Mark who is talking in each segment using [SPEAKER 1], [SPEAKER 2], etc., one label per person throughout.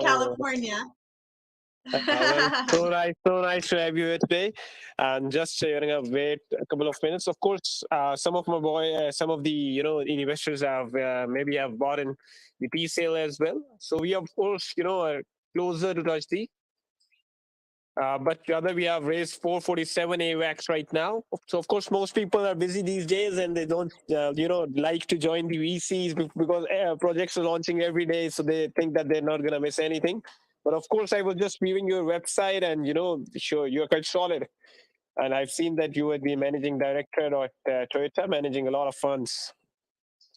[SPEAKER 1] Oh,
[SPEAKER 2] California.
[SPEAKER 1] well, so nice to have you here today. And just wait a couple of minutes. Of course, some of the investors have maybe have bought in the T-sale as well. So we of course are closer to touch the. But rather we have raised 447 AVAX right now. So of course most people are busy these days and they don't like to join the VCs because projects are launching every day, so they think that they're not gonna miss anything. But of course I was just viewing your website and sure you're quite solid. And I've seen that you were the managing director at Toyota, managing a lot of funds.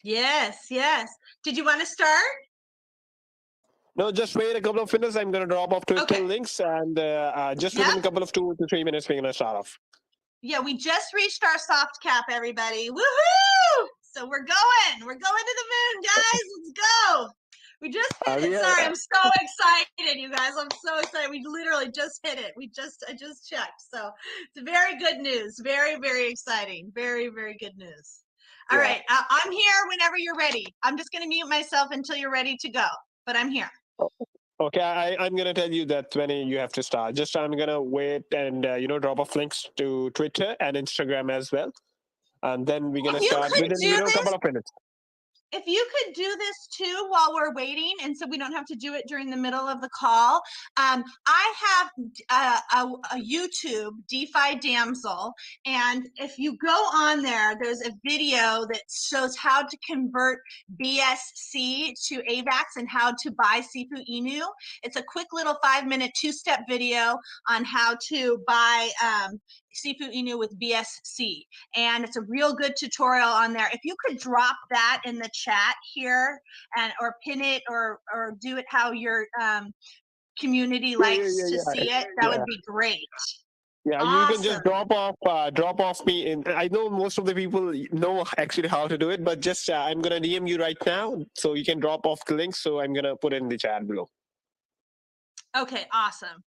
[SPEAKER 2] Yes, yes. Did you want to start?
[SPEAKER 1] No, just wait a couple of minutes. I'm going to drop off Twitter
[SPEAKER 2] Okay.
[SPEAKER 1] links and just
[SPEAKER 2] Yep.
[SPEAKER 1] within a couple of 2 to 3 minutes, we're going to start off.
[SPEAKER 2] Yeah, we just reached our soft cap, everybody. Woohoo! So we're going. We're going to the moon, guys. Let's go. We just hit it. Sorry, I'm so excited, you guys. I'm so excited. We literally just hit it. I just checked. So it's very good news. Very, very exciting. Very, very good news. All right. I'm here whenever you're ready. I'm just going to mute myself until you're ready to go, but I'm here.
[SPEAKER 1] Okay, I'm going to tell you that when you have to start. Just I'm going to wait and, drop off links to Twitter and Instagram as well. And then we're going to start within, a couple of minutes.
[SPEAKER 2] If you could do this too while we're waiting, and so we don't have to do it during the middle of the call. I have a YouTube, DeFi Damsel, and if you go on there, there's a video that shows how to convert BSC to AVAX and how to buy SifuInu. It's a quick little 5-minute 2-step video on how to buy SifuInu with BSC, and it's a real good tutorial on there. If you could drop that in the chat here and or pin it or do it how your community likes to see it, that would be great.
[SPEAKER 1] Yeah,
[SPEAKER 2] awesome.
[SPEAKER 1] You can just drop off me. And I know most of the people know actually how to do it, but just I'm gonna DM you right now, so you can drop off the link. So I'm gonna put it in the chat below.
[SPEAKER 2] Okay, awesome.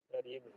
[SPEAKER 1] Good evening.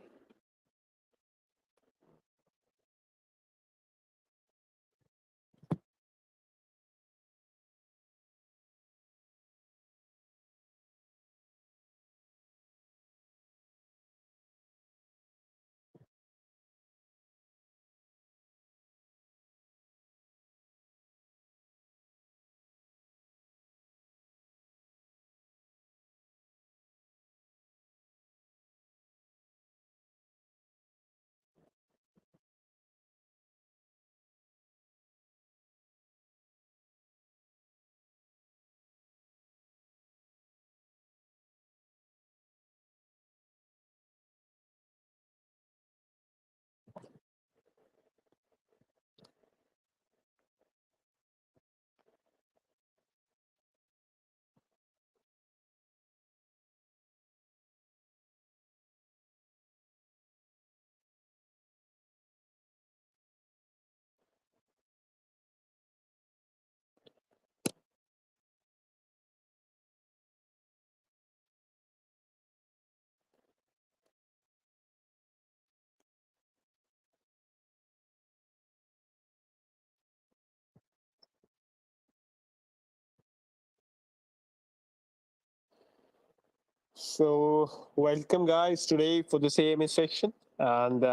[SPEAKER 1] So, welcome guys today for this AMA section, and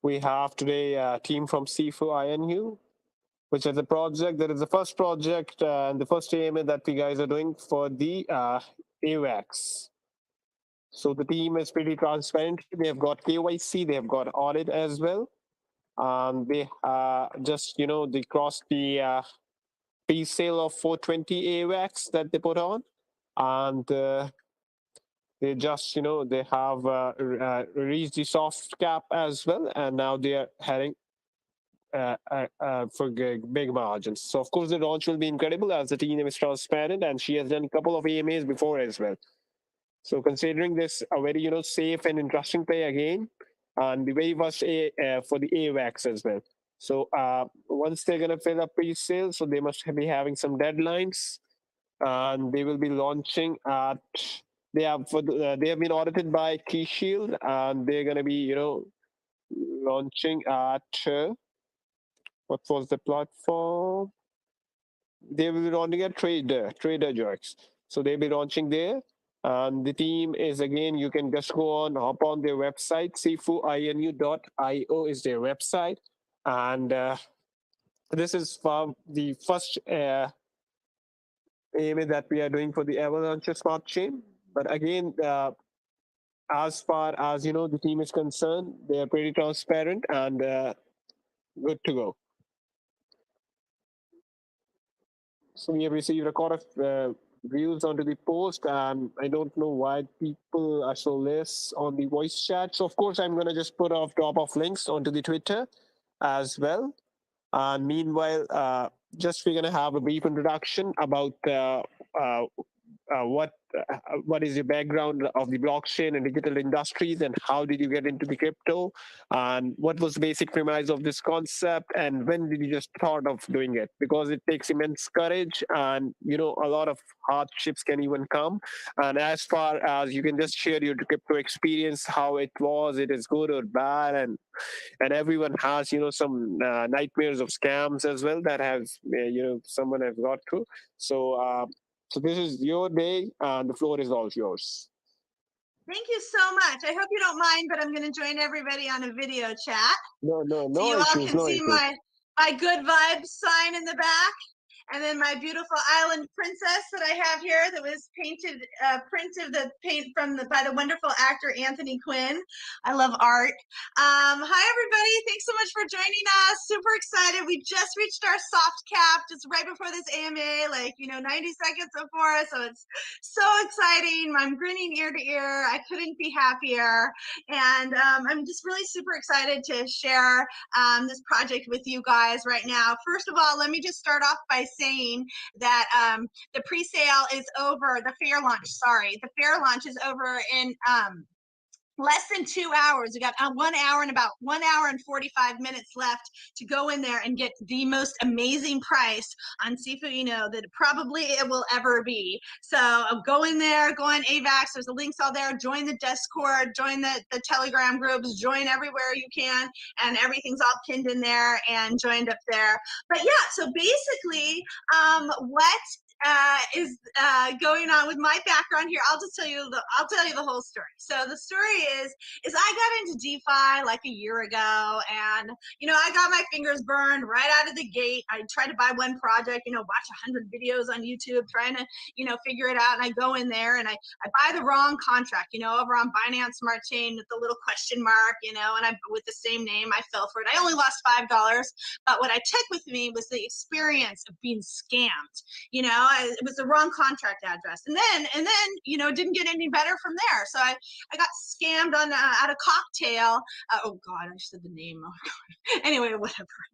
[SPEAKER 1] we have today a team from SIFUINU, which is a project that is the first project and the first AMA that we guys are doing for the AWACS. So the team is pretty transparent. They have got KYC, they have got audit as well, and they just they crossed the pre-sale of 420 AWACS that they put on, and they just they have reached the soft cap as well, and now they are heading for big margins. So of course the launch will be incredible as the team is transparent, and she has done a couple of AMAs before as well. So considering this a very safe and interesting play again, and the very first for the AWACS as well. So once they're gonna fill up pre-sale, so they must be having some deadlines, and they will be launching at they have been audited by Key Shield, and they're gonna be launching at what was the platform? They will be launching at Trader Joe's. So they'll be launching there. And the team is again, you can just go on, hop on their website, sifuinu.io is their website. And this is for the first AMA that we are doing for the Avalanche Smart Chain. But again, as far as the team is concerned, they are pretty transparent and good to go. So we have received a lot of views onto the post, and I don't know why people are so less on the voice chat. So of course, I'm gonna just put off drop off links onto the Twitter as well. And meanwhile, just we're gonna have a brief introduction about what is your background of the blockchain and digital industries, and how did you get into the crypto, and what was the basic premise of this concept, and when did you just thought of doing it, because it takes immense courage, and a lot of hardships can even come. And as far as you can just share your crypto experience, how it was, it is good or bad, and everyone has some nightmares of scams as well that has someone has got through. So this is your day, and the floor is all yours.
[SPEAKER 2] Thank you so much. I hope you don't mind, but I'm going to join everybody on a video chat.
[SPEAKER 1] No
[SPEAKER 2] so you
[SPEAKER 1] issues,
[SPEAKER 2] all can see my good vibes sign in the back. And then my beautiful island princess that I have here that was painted, printed the paint by the wonderful actor Anthony Quinn. I love art. Hi everybody, thanks so much for joining us. Super excited. We just reached our soft cap just right before this AMA, 90 seconds before. So it's so exciting. I'm grinning ear to ear. I couldn't be happier. And I'm just really super excited to share this project with you guys right now. First of all, let me just start off by saying that the pre-sale is over. The fair launch is over in less than 2 hours. We got 1 hour and about 1 hour and 45 minutes left to go in there and get the most amazing price on SifuInu that probably it will ever be. So go in there, go on AVAX. There's the links all there. Join the Discord, join the Telegram groups, join everywhere you can, and everything's all pinned in there and joined up there. But yeah, so basically, what is going on with my background here. I'll tell you the whole story. So the story is I got into DeFi like a year ago, and I got my fingers burned right out of the gate. I tried to buy one project, watch 100 videos on YouTube trying to figure it out, and I go in there and I buy the wrong contract, over on Binance Smart Chain with the little question mark, and I with the same name. I fell for it. I only lost $5, but what I took with me was the experience of being scammed. It was the wrong contract address, and then it didn't get any better from there. So I got scammed on at a cocktail. Oh God, I said the name. Oh God. Anyway, whatever.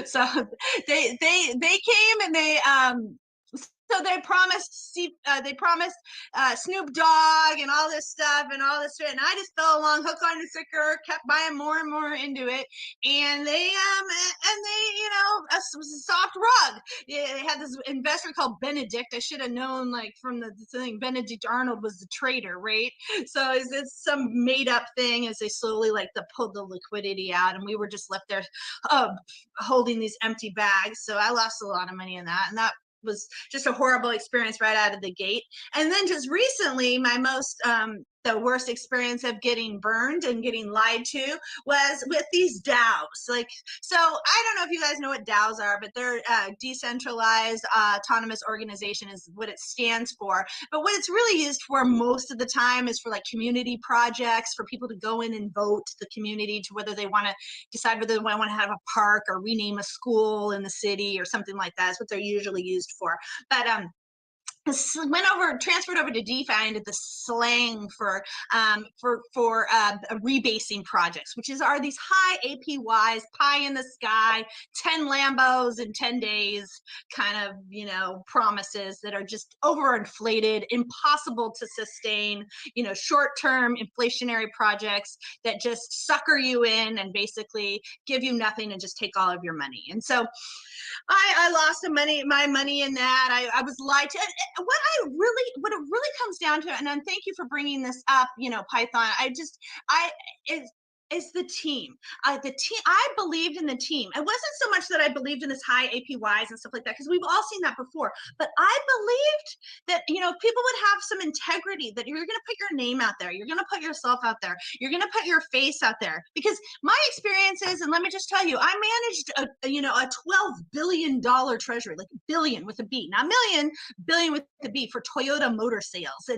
[SPEAKER 2] So they came and they promised Snoop Dogg and all this stuff, and I just fell along hook on the sinker, kept buying more and more into it, and they it was a soft rug. They had this investor called Benedict. I should have known, from the thing, Benedict Arnold was the trader, right? So it's some made up thing as they slowly pulled the liquidity out, and we were just left there holding these empty bags. So I lost a lot of money in that, and that was just a horrible experience right out of the gate. And then just recently, my most the worst experience of getting burned and getting lied to was with these DAOs. Like, so I don't know if you guys know what DAOs are, but they're decentralized autonomous organization is what it stands for. But what it's really used for most of the time is for like community projects, for people to go in and vote the community to whether they want to decide whether they want to have a park or rename a school in the city or something like that. That's what they're usually used for. But transferred over to DeFi into the slang for rebasing projects, which are these high APYs, pie in the sky, 10 Lambos in 10 days kind of, you know, promises that are just overinflated, impossible to sustain, you know, short-term inflationary projects that just sucker you in and basically give you nothing and just take all of your money. And so I lost my money in that. I was lied to. What it really comes down to, and thank you for bringing this up, you know, Python. It's the team. The team. I believed in the team. It wasn't so much that I believed in this high APYs and stuff like that, because we've all seen that before. But I believed that, you know, people would have some integrity, that you're going to put your name out there, you're going to put yourself out there, you're going to put your face out there. Because my experiences, and let me just tell you, I managed a $12 billion treasury, like billion with a B, not million, billion with a B, for Toyota Motor Sales.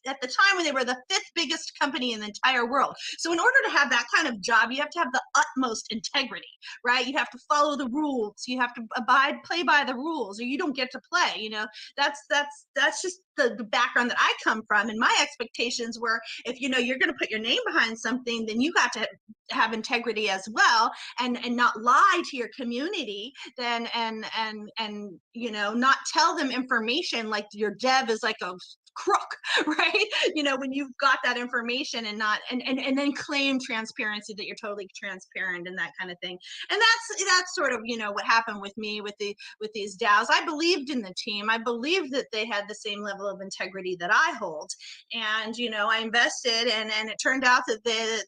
[SPEAKER 2] At the time when they were the 5th biggest company in the entire world. So in order to have that kind of job, you have to have the utmost integrity, right? You have to follow the rules. You have to play by the rules, or you don't get to play. You know, that's just the background that I come from. And my expectations were, if you know you're going to put your name behind something, then you got to have integrity as well, and not lie to your community, then and you know, not tell them information like your dev is like a crook, right? You know, when you've got that information and not and then claim transparency, that you're totally transparent and that kind of thing. And that's sort of, you know, what happened with me with these DAOs. I believed in the team. I believed that they had the same level of integrity that I hold. And, you know, I invested, and it turned out that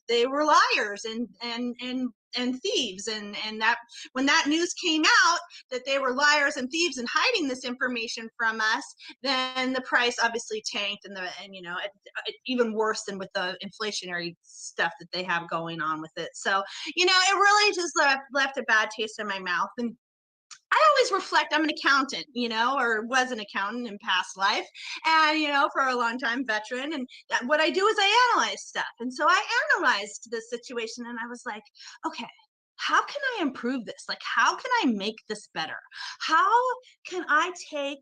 [SPEAKER 2] they were liars and thieves, and that when that news came out that they were liars and thieves and hiding this information from us, then the price obviously tanked, and you know, even worse than with the inflationary stuff that they have going on with it. So, you know, it really just left a bad taste in my mouth. And I always reflect, I'm an accountant, you know, or was an accountant in past life, and, you know, for a long time veteran. And what I do is I analyze stuff. And so I analyzed the situation, and I was like, okay, how can I improve this? Like, how can I make this better? How can I take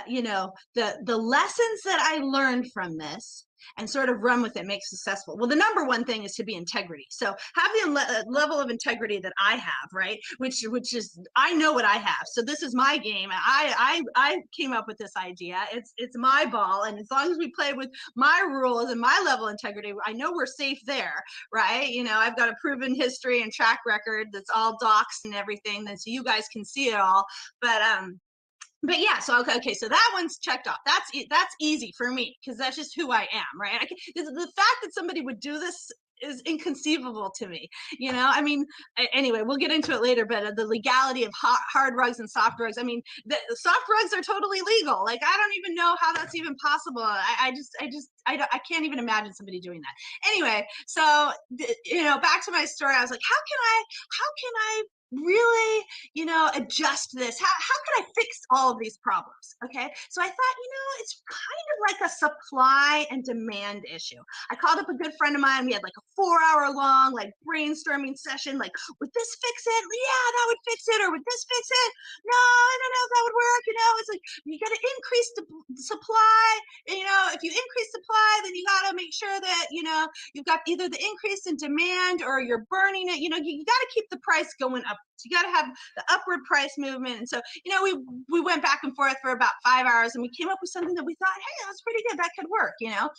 [SPEAKER 2] you know, the lessons that I learned from this and sort of run with it, make successful? Well, the number one thing is to be integrity. So have the level of integrity that I have, right? Which is, I know what I have. So this is my game. I came up with this idea. It's my ball. And as long as we play with my rules and my level of integrity, I know we're safe there, right? You know, I've got a proven history and track record that's all docs and everything, that so you guys can see it all. But yeah, so okay, so that one's checked off. That's easy for me, because that's just who I am, right? The fact that somebody would do this is inconceivable to me. You know, I mean, anyway, we'll get into it later, but the legality of hard drugs and soft drugs. I mean, the soft drugs are totally legal. Like, I don't even know how that's even possible. I can't even imagine somebody doing that. Anyway, so, you know, back to my story, I was like, how can I really, you know, adjust this? How can I fix all of these problems? Okay, so I thought, you know, it's kind of like a supply and demand issue. I called up a good friend of mine. We had like a 4-hour long like brainstorming session. Like, would this fix it? Yeah, that would fix it. Or would this fix it? No, I don't know if that would work. You know, it's like, you got to increase the supply. And, you know, if you increase supply, then you got to make sure that, you know, you've got either the increase in demand or you're burning it. You know, you got to keep the price going up. So you got to have the upward price movement. And so, you know, we went back and forth for about 5 hours, and we came up with something that we thought, hey, that's pretty good. That could work, you know.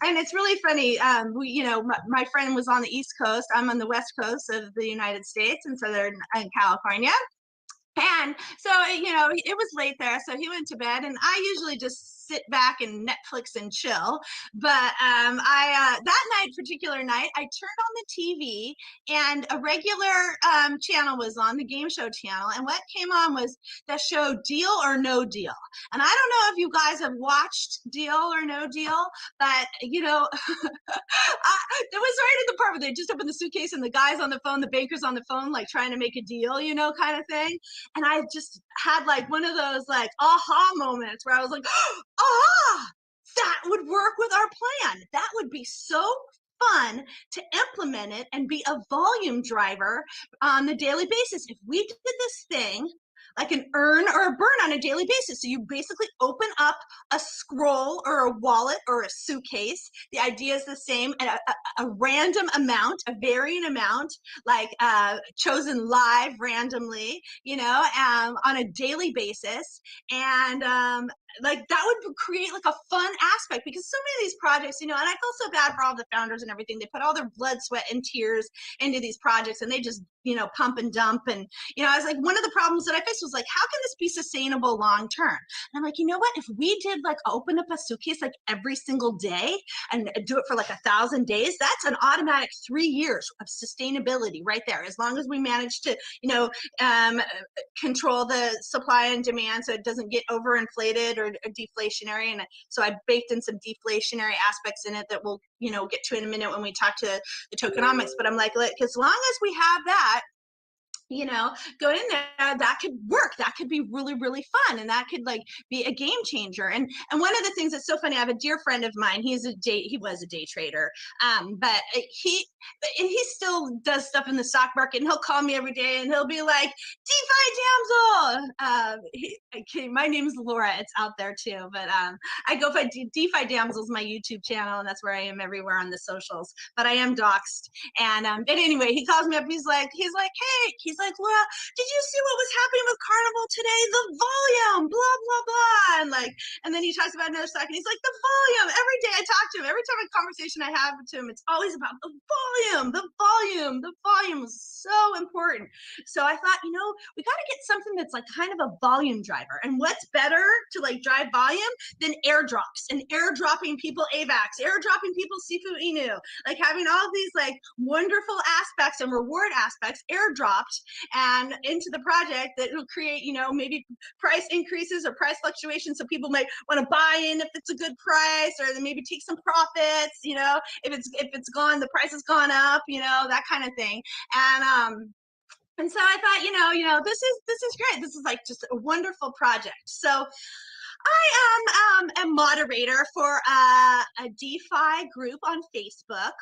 [SPEAKER 2] And it's really funny. You know, my friend was on the East Coast. I'm on the West Coast of the United States, and so they're in California. And so, you know, it was late there, so he went to bed, and I usually just sit back and Netflix and chill. But I that particular night, I turned on the TV and a regular channel was on, the game show channel, and what came on was the show Deal or No Deal. And I don't know if you guys have watched Deal or No Deal, but you know, it was right at the part where they just opened the suitcase and the guy's on the phone, the banker's on the phone, like trying to make a deal, you know, kind of thing. And I just had like one of those like aha moments where I was like, aha, that would work with our plan. That would be so fun to implement it and be a volume driver on the daily basis. If we did this thing like an earn or a burn on a daily basis. So you basically open up a scroll or a wallet or a suitcase. The idea is the same, and a random amount, a varying amount, like chosen live randomly, you know, on a daily basis. And like that would create like a fun aspect, because so many of these projects, you know, and I feel so bad for all the founders and everything. They put all their blood, sweat, and tears into these projects, and they just, you know, pump and dump. And, you know, I was like, one of the problems that I faced was like, how can this be sustainable long term? And I'm like, you know what? If we did like open up a suitcase like every single day and do it for like 1,000 days, that's an automatic 3 years of sustainability right there. As long as we manage to, you know, control the supply and demand so it doesn't get overinflated or deflationary. And so I baked in some deflationary aspects in it that we'll, you know, get to in a minute when we talk to the tokenomics. But I'm like, as long as we have that, you know, go in there, that could work. That could be really, really fun. And that could like be a game changer. And one of the things that's so funny, I have a dear friend of mine, he was a day trader. But he still does stuff in the stock market, and he'll call me every day and he'll be like, DeFi Damsel. My name is Laura. It's out there too. But I go by DeFi Damsel's my YouTube channel, and that's where I am everywhere on the socials. But I am doxxed. And but anyway, he calls me up. He's like, hey, he's like, Laura, did you see what was happening with Carnival today? The volume, blah, blah, blah. And like, and then he talks about another stock, and he's like, the volume. Every day I talk to him, every time a conversation I have to him, it's always about the volume, the volume. The volume is so important. So I thought, you know, we got to get something that's like kind of a volume driver. And what's better to like drive volume than airdrops and airdropping people AVAX, airdropping people SIFUInu, like having all of these like wonderful aspects and reward aspects airdropped and into the project that will create, you know, maybe price increases or price fluctuations. So people might want to buy in if it's a good price, or then maybe take some profits, you know, if it's gone, the price has gone up, you know, that kind of thing. And so I thought, you know, this is great. This is like just a wonderful project. So I am a moderator for a DeFi group on Facebook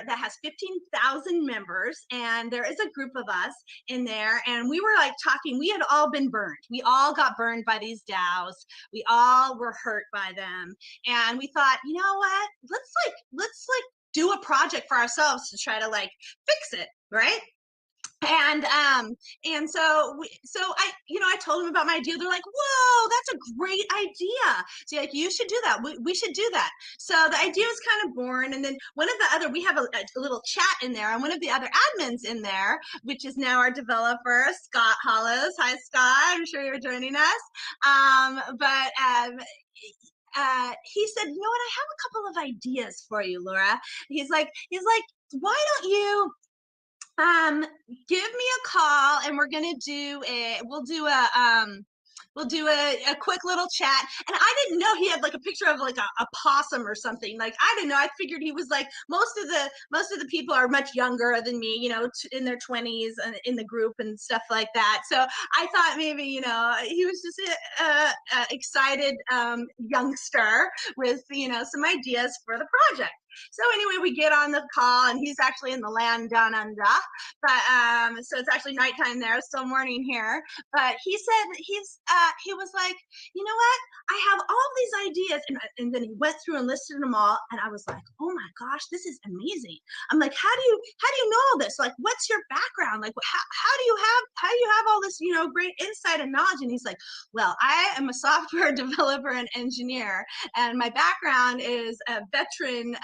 [SPEAKER 2] that has 15,000 members, and there is a group of us in there, and we were like talking. We had all been burned. We all got burned by these DAOs. We all were hurt by them, and we thought, you know what? Let's do a project for ourselves to try to like fix it, right? And so I, you know, I told them about my idea. They're like, whoa, that's a great idea. So like, you should do that. We should do that. So the idea was kind of born. And then we have a little chat in there, and one of the other admins in there, which is now our developer, Scott Hollows. Hi, Scott. I'm sure you're joining us. He said, you know what? I have a couple of ideas for you, Laura. He's like, why don't you give me a call, and we'll do a quick little chat. And I didn't know he had like a picture of like a possum or something. Like, I didn't know. I figured he was like, most of the people are much younger than me, you know, in their 20s in the group and stuff like that. So I thought maybe, you know, he was just a excited youngster with, you know, some ideas for the project. So anyway, we get on the call, and he's actually in the land down under, but so it's actually nighttime there, still morning here. But he said he was like, you know what? I have all these ideas, and then he went through and listed them all, and I was like, oh my gosh, this is amazing. I'm like, how do you know all this? Like, what's your background? Like, how do you have all this, you know, great insight and knowledge? And he's like, well, I am a software developer and engineer, and my background is a veteran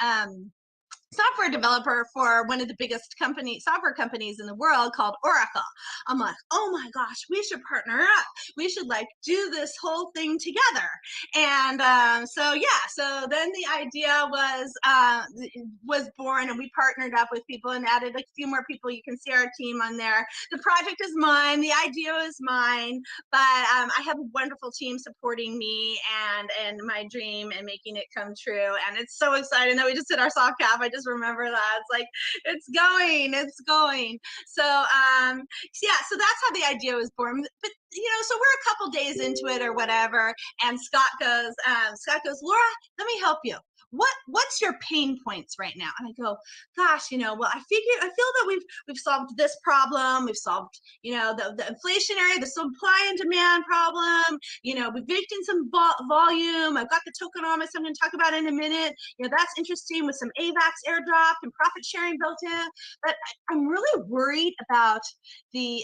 [SPEAKER 2] software developer for one of the biggest software companies in the world called Oracle. I'm like, oh my gosh, we should partner up. We should like do this whole thing together. And so then the idea was born, and we partnered up with people and added a few more people. You can see our team on there. The project is mine. The idea is mine, but I have a wonderful team supporting me and my dream and making it come true. And it's so exciting that we just did our soft cap. I just remember that. It's like, it's going. So so that's how the idea was born. But so we're a couple days into it or whatever, and Scott goes, Laura, let me help you. What's your pain points right now? And I go, gosh, well, I feel that we've solved this problem. We've solved, the inflationary, the supply and demand problem. We've baked in some volume. I've got the tokenomics I'm going to talk about in a minute. That's interesting with some AVAX airdrop and profit sharing built in. But I'm really worried about the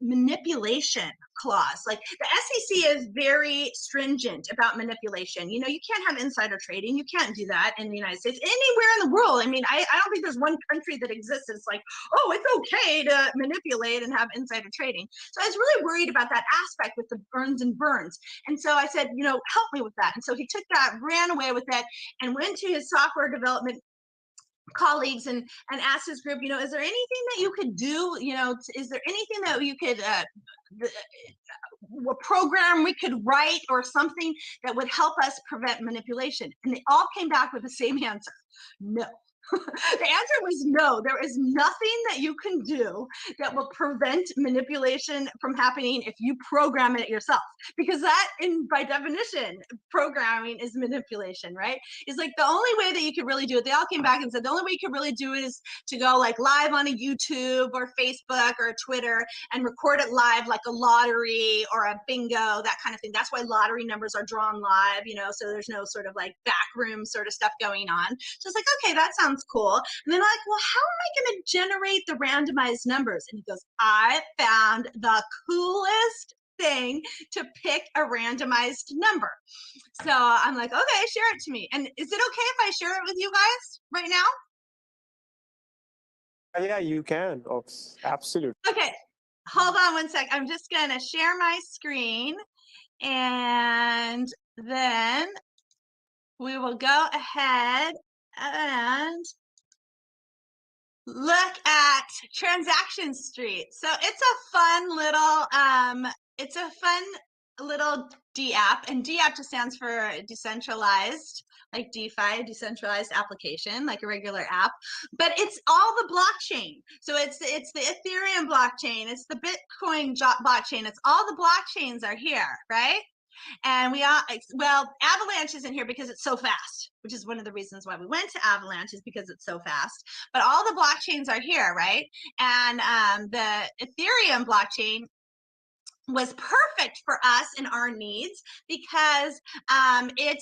[SPEAKER 2] manipulation clause. Like the SEC is very stringent about manipulation. You can't have insider trading. You can't do that in the United States, anywhere in the world. I mean, I don't think there's one country that exists that's like, oh, it's okay to manipulate and have insider trading. So I was really worried about that aspect with the earns and burns. And so I said, help me with that. And so he took that, ran away with it, and went to his software development colleagues and asked his group, is there anything that you could do? Is there anything that you could a program we could write or something that would help us prevent manipulation? And they all came back with the same answer: no. The answer was no. There is nothing that you can do that will prevent manipulation from happening if you program it yourself, because that, by definition, programming is manipulation, right? It's like the only way that you could really do it. They all came back and said the only way you could really do it is to go like live on a YouTube or Facebook or Twitter and record it live, like a lottery or a bingo, that kind of thing. That's why lottery numbers are drawn live, so there's no sort of like backroom sort of stuff going on. So it's like, okay, that sounds cool. And then I'm like, well, how am I going to generate the randomized numbers? And he goes, I found the coolest thing to pick a randomized number. So I'm like, okay, share it to me. And is it okay if I share it with you guys right now?
[SPEAKER 1] Yeah, you can. Absolutely.
[SPEAKER 2] Okay, hold on one sec. I'm just going to share my screen, and then we will go ahead and look at Transaction Street. So it's a fun little D app, and D app just stands for decentralized, like DeFi, decentralized application, like a regular app, but it's all the blockchain. So it's the Ethereum blockchain, it's the Bitcoin blockchain, it's all the blockchains are here, right? And Avalanche isn't here because it's so fast, which is one of the reasons why we went to Avalanche, is because it's so fast. But all the blockchains are here, right? And the Ethereum blockchain was perfect for us and our needs because it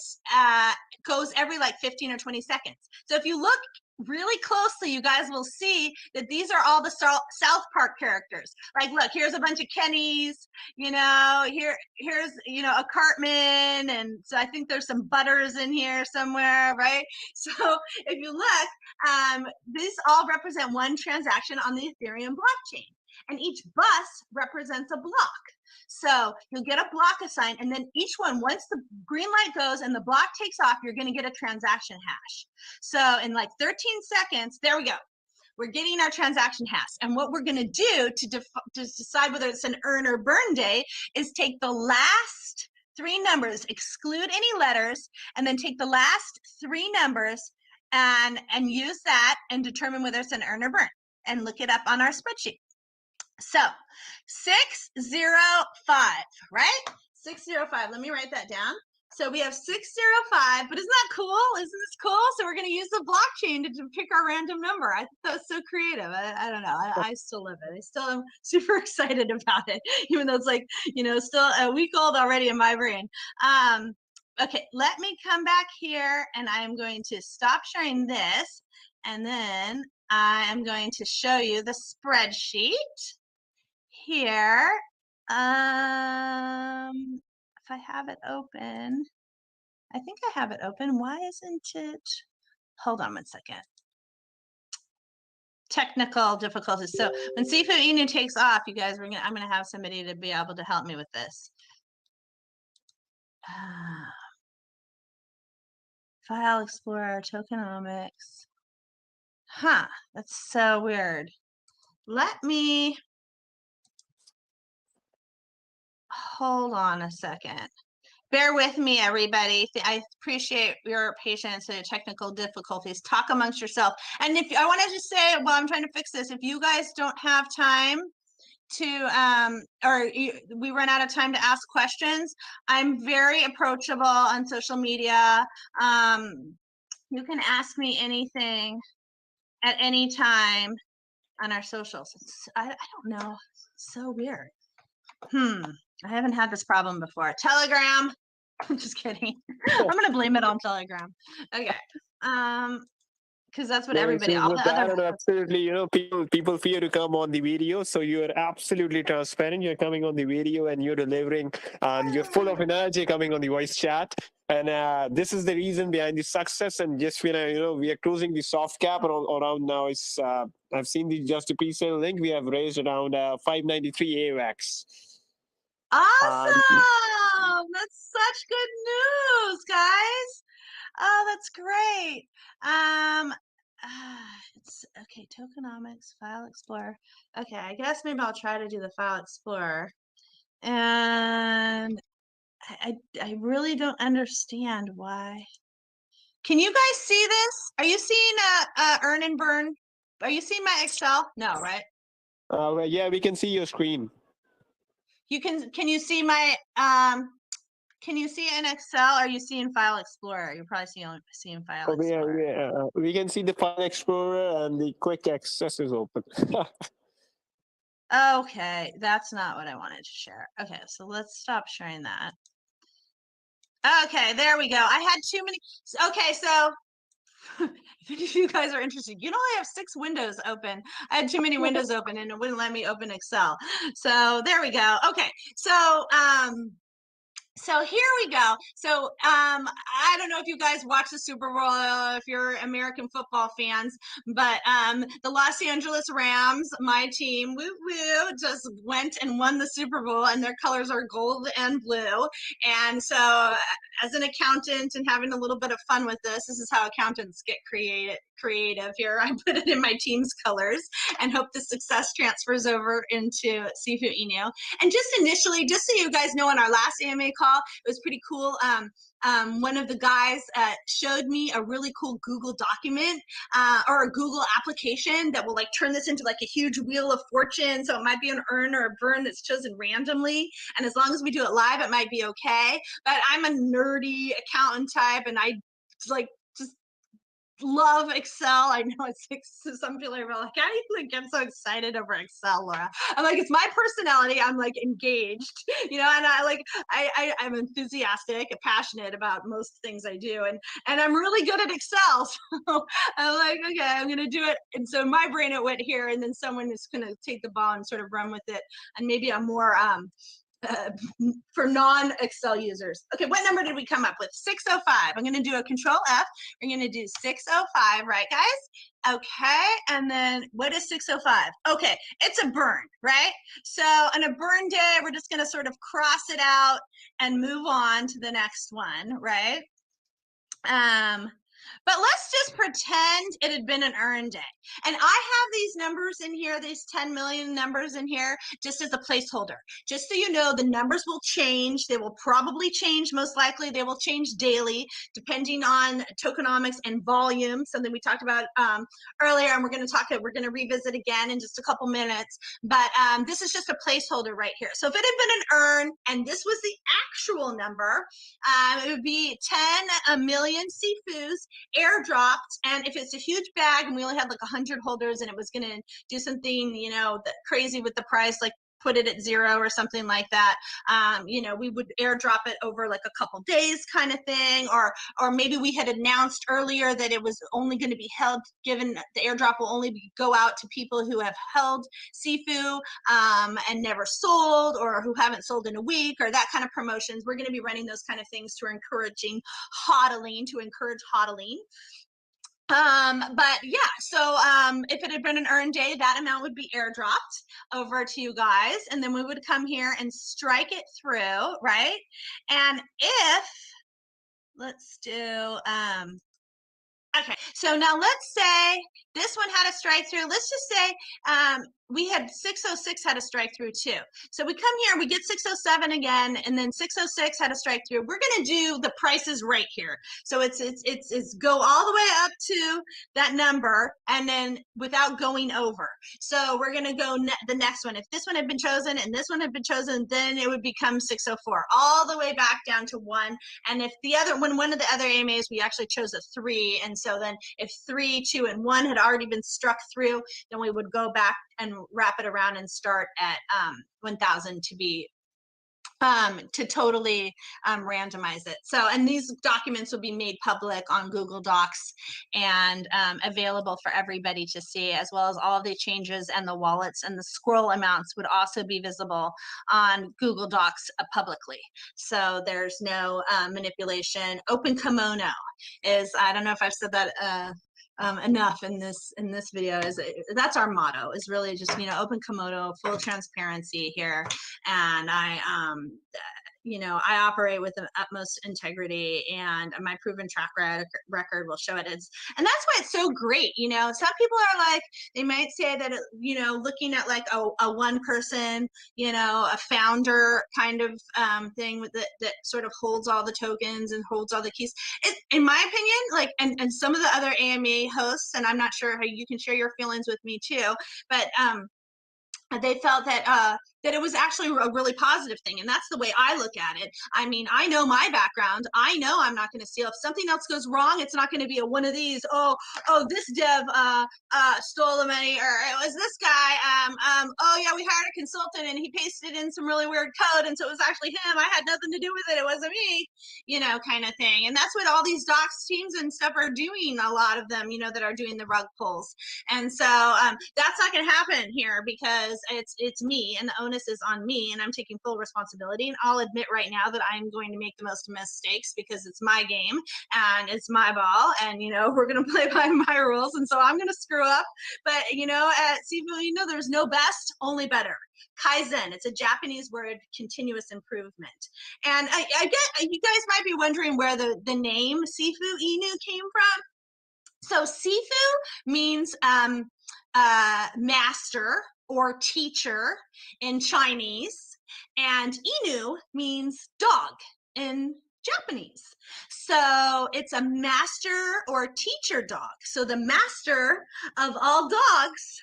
[SPEAKER 2] goes every like 15 or 20 seconds. So if you look really closely, you guys will see that these are all the South Park characters. Like, look, here's a bunch of Kennys, here's a Cartman, and so I think there's some Butters in here somewhere, right? So if you look, these all represent one transaction on the Ethereum blockchain, and each bus represents a block. So you'll get a block assigned, and then each one, once the green light goes and the block takes off, you're going to get a transaction hash. So in like 13 seconds, there we go. We're getting our transaction hash. And what we're going to do to decide whether it's an earn or burn day is take the last three numbers, exclude any letters, and then take the last three numbers and use that and determine whether it's an earn or burn, and look it up on our spreadsheet. So 605, right? 605. Let me write that down. So we have 605, but isn't that cool? Isn't this cool? So we're going to use the blockchain to pick our random number. I think that was so creative. I don't know. I still love it. I still am super excited about it, even though it's like, still a week old already in my brain. Okay, let me come back here, and I'm going to stop sharing this, and then I am going to show you the spreadsheet here. If I have it open, I think I have it open. Why isn't it? hold on one second. Technical difficulties. So when SifuInu takes off, you guys, I'm gonna have somebody to be able to help me with this. File Explorer, tokenomics. Huh, that's so weird. Let me hold on a second. Bear with me, everybody. I appreciate your patience and technical difficulties. Talk amongst yourself. And if I wanted to say, while I'm trying to fix this, if you guys don't have time to, we run out of time to ask questions, I'm very approachable on social media. You can ask me anything at any time on our socials. I don't know. It's so weird. I haven't had this problem before. Telegram. I'm just kidding. I'm gonna blame it on Telegram. Okay. Because that's what everybody, all the other.
[SPEAKER 1] Absolutely, you know, people fear to come on the video, so you are absolutely transparent. You're coming on the video and you're delivering, and you're full of energy coming on the voice chat. And this is the reason behind the success. And just when we are closing the soft cap around now. It's I've seen just the pre-sale link. We have raised around 593 AVAX.
[SPEAKER 2] Awesome! That's such good news, guys. Oh, that's great. It's okay. Tokenomics, File Explorer. Okay, I guess maybe I'll try to do the File Explorer. And I really don't understand why. Can you guys see this? Are you seeing earn and burn? Are you seeing my Excel? No, right?
[SPEAKER 1] Yeah, we can see your screen.
[SPEAKER 2] You can you see my can you see in Excel? Or are you seeing File Explorer? You're probably seeing File Explorer.
[SPEAKER 1] Yeah, we can see the File Explorer and the quick access is open.
[SPEAKER 2] Okay, that's not what I wanted to share. Okay, so let's stop sharing that. Okay, there we go. I had too many. Okay, so if you guys are interested, you know I have 6 windows open. I had too many windows open and it wouldn't let me open Excel. So there we go. Okay, so here we go. So I don't know if you guys watch the Super Bowl, if you're American football fans, but the Los Angeles Rams, my team, woo woo, just went and won the Super Bowl, and their colors are gold and blue. And so as an accountant and having a little bit of fun with this is how accountants get creative here. I put it in my team's colors and hope the success transfers over into SifuInu. And just initially, just so you guys know, in our last AMA call, it was pretty cool. One of the guys showed me a really cool Google document or a Google application that will like turn this into like a huge wheel of fortune. So it might be an earn or a burn that's chosen randomly. And as long as we do it live, it might be okay. But I'm a nerdy accountant type, and I like just love Excel. I know it's like some people are like, how do you like get so excited over Excel, Laura? I'm like, it's my personality. I'm like engaged, and I'm enthusiastic and passionate about most things I do, and I'm really good at Excel. So I'm like, okay, I'm gonna do it. And so my brain it went here, and then someone is gonna take the ball and sort of run with it, and maybe a more for non-Excel users. Okay, what number did we come up with? 605. I'm going to do a Control F. We're going to do 605, right, guys? Okay, and then what is 605? Okay, it's a burn, right? So on a burn day, we're just going to sort of cross it out and move on to the next one, right? But let's just pretend it had been an earn day. And I have these numbers in here, these 10 million numbers in here, just as a placeholder. Just so you know, the numbers will change. They will probably change. Most likely, they will change daily, depending on tokenomics and volume, something we talked about earlier. And we're going to revisit again in just a couple minutes. But this is just a placeholder right here. So if it had been an earn, and this was the actual number, it would be 10 million SIFUs airdropped. And if it's a huge bag and we only had like 100 holders and it was going to do something, crazy with the price, like put it at 0 or something like that, we would airdrop it over like a couple days kind of thing, or maybe we had announced earlier that it was only going to be held, given the airdrop will only go out to people who have held SIFU and never sold, or who haven't sold in a week, or that kind of promotions. We're going to be running those kind of things to encourage hodling. But yeah, so if it had been an earned day, that amount would be airdropped over to you guys, and then we would come here and strike it through, right? And if, let's do okay, so now let's say this one had a strike through. Let's just say we had 606 had a strike through too. So we come here, we get 607 again, and then 606 had a strike through. We're gonna do the prices right here. So it's go all the way up to that number, and then without going over. So we're gonna go the next one. If this one had been chosen and this one had been chosen, then it would become 604, all the way back down to 1. And if the other one of the other AMAs, we actually chose a 3, and so then if 3, 2, and 1 had already been struck through, then we would go back and wrap it around and start at 1,000 to be to totally randomize it. So, and these documents will be made public on Google Docs and available for everybody to see, as well as all of the changes, and the wallets and the scroll amounts would also be visible on Google Docs publicly. So there's no manipulation. Open kimono is, I don't know if I've said that enough in this video, is that's our motto, is really just, you know, open kimono, full transparency here. And I you know, I operate with the utmost integrity, and my proven track record will show it. And that's why it's so great. You know, some people are like, they might say that, you know, looking at like a one person, you know, a founder kind of thing with that sort of holds all the tokens and holds all the keys. In my opinion, like, and some of the other AMA hosts, and I'm not sure how you can share your feelings with me too, but they felt that that it was actually a really positive thing. And that's the way I look at it. I mean, I know my background. I know I'm not going to steal. If something else goes wrong, it's not going to be one of these, oh, this dev stole the money, or it was this guy, oh yeah, we hired a consultant and he pasted in some really weird code, and so it was actually him. I had nothing to do with it. It wasn't me, you know, kind of thing. And that's what all these docs teams and stuff are doing, a lot of them, you know, that are doing the rug pulls. And so that's not going to happen here, because it's me, and the onus is on me, and I'm taking full responsibility. And I'll admit right now that I'm going to make the most mistakes, because it's my game and it's my ball, and you know, we're going to play by my rules, and so I'm going to screw up. But you know, at SIFUInu, there's no best, only better. Kaizen, it's a Japanese word, continuous improvement. And I get, you guys might be wondering where the name SIFUInu came from. So Sifu means master or teacher in Chinese, and Inu means dog in Japanese. So it's a master or teacher dog. So the master of all dogs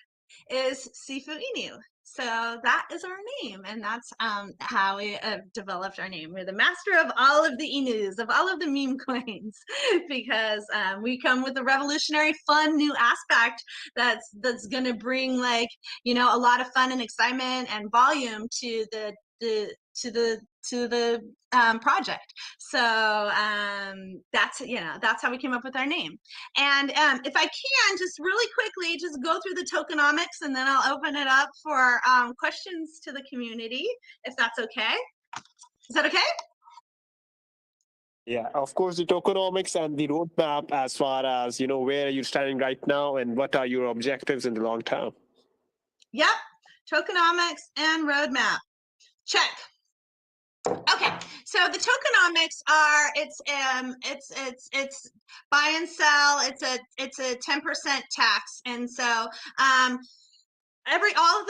[SPEAKER 2] is SIFUInu. So that is our name, and that's how we developed our name. We're the master of all of the Inus, of all of the meme coins, because we come with a revolutionary, fun, new aspect that's going to bring, like, you know, a lot of fun and excitement and volume to the project. So that's, you know, that's how we came up with our name. And if I can just really quickly just go through the tokenomics, and then I'll open it up for questions to the community, if that's okay. Is that okay?
[SPEAKER 1] Yeah, of course, the tokenomics and the roadmap, as far as, you know, where are you standing right now and what are your objectives in the long term.
[SPEAKER 2] Yep, tokenomics and roadmap. Check. Okay, so the tokenomics are, it's buy and sell. It's a 10% tax, and so all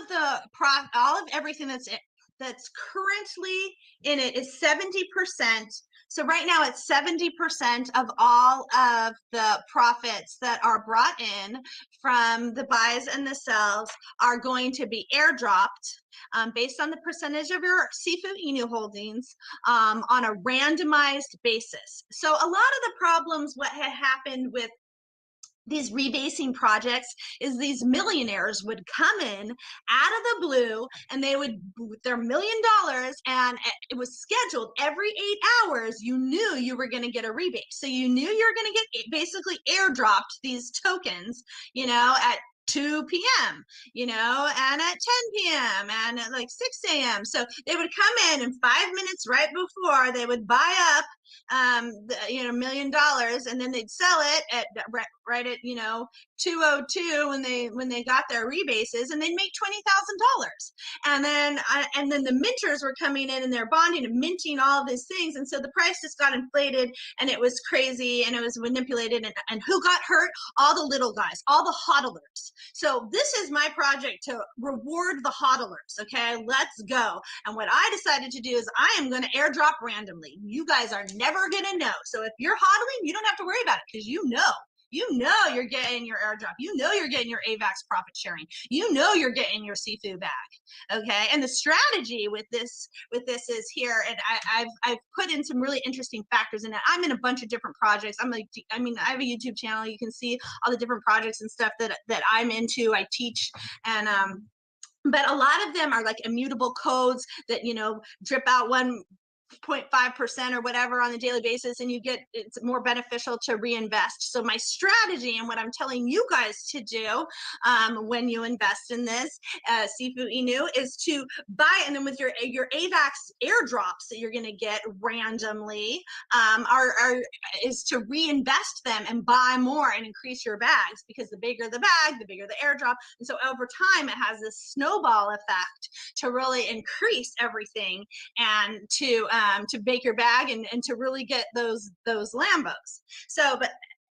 [SPEAKER 2] of everything that's currently in it is 70%. So right now it's 70% of all of the profits that are brought in from the buys and the sells are going to be airdropped based on the percentage of your SIFUInu holdings on a randomized basis. So a lot of the problems, what had happened with these rebasing projects, is these millionaires would come in out of the blue, and they would, with their $1 million, and it was scheduled every 8 hours. You knew you were going to get a rebate. So you knew you were going to get basically airdropped these tokens, you know, at 2 p.m., you know, and at 10 p.m. and at like 6 a.m. So they would come in, and 5 minutes right before, they would buy up $1 million, and then they'd sell it at right at 202 when they got their rebases, and they'd make $20,000. And then the minters were coming in and they're bonding and minting all of these things, and so the price just got inflated, and it was crazy, and it was manipulated, and who got hurt? All the little guys, all the hodlers. So this is my project to reward the hodlers. Okay, let's go. And what I decided to do is I am going to airdrop randomly. You guys are never going to know. So if you're hodling, you don't have to worry about it, because you know you're getting your airdrop. You know you're getting your AVAX profit sharing. You know you're getting your SIFU back. Okay, and the strategy with this is here, and I've put in some really interesting factors in it. I'm in a bunch of different projects. I have a YouTube channel. You can see all the different projects and stuff that I'm into. I teach, and but a lot of them are like immutable codes that drip out 1.5% or whatever on a daily basis, and it's more beneficial to reinvest. So my strategy, and what I'm telling you guys to do when you invest in this SifuInu, is to buy, and then with your AVAX airdrops that you're going to get randomly is to reinvest them and buy more and increase your bags, because the bigger the bag, the bigger the airdrop. And so over time, it has this snowball effect to really increase everything, and to bake your bag, and to really get those Lambos.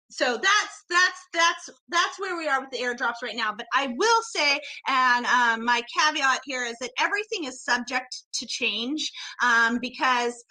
[SPEAKER 2] So that's where we are with the airdrops right now. But I will say, and my caveat here is that everything is subject to change, because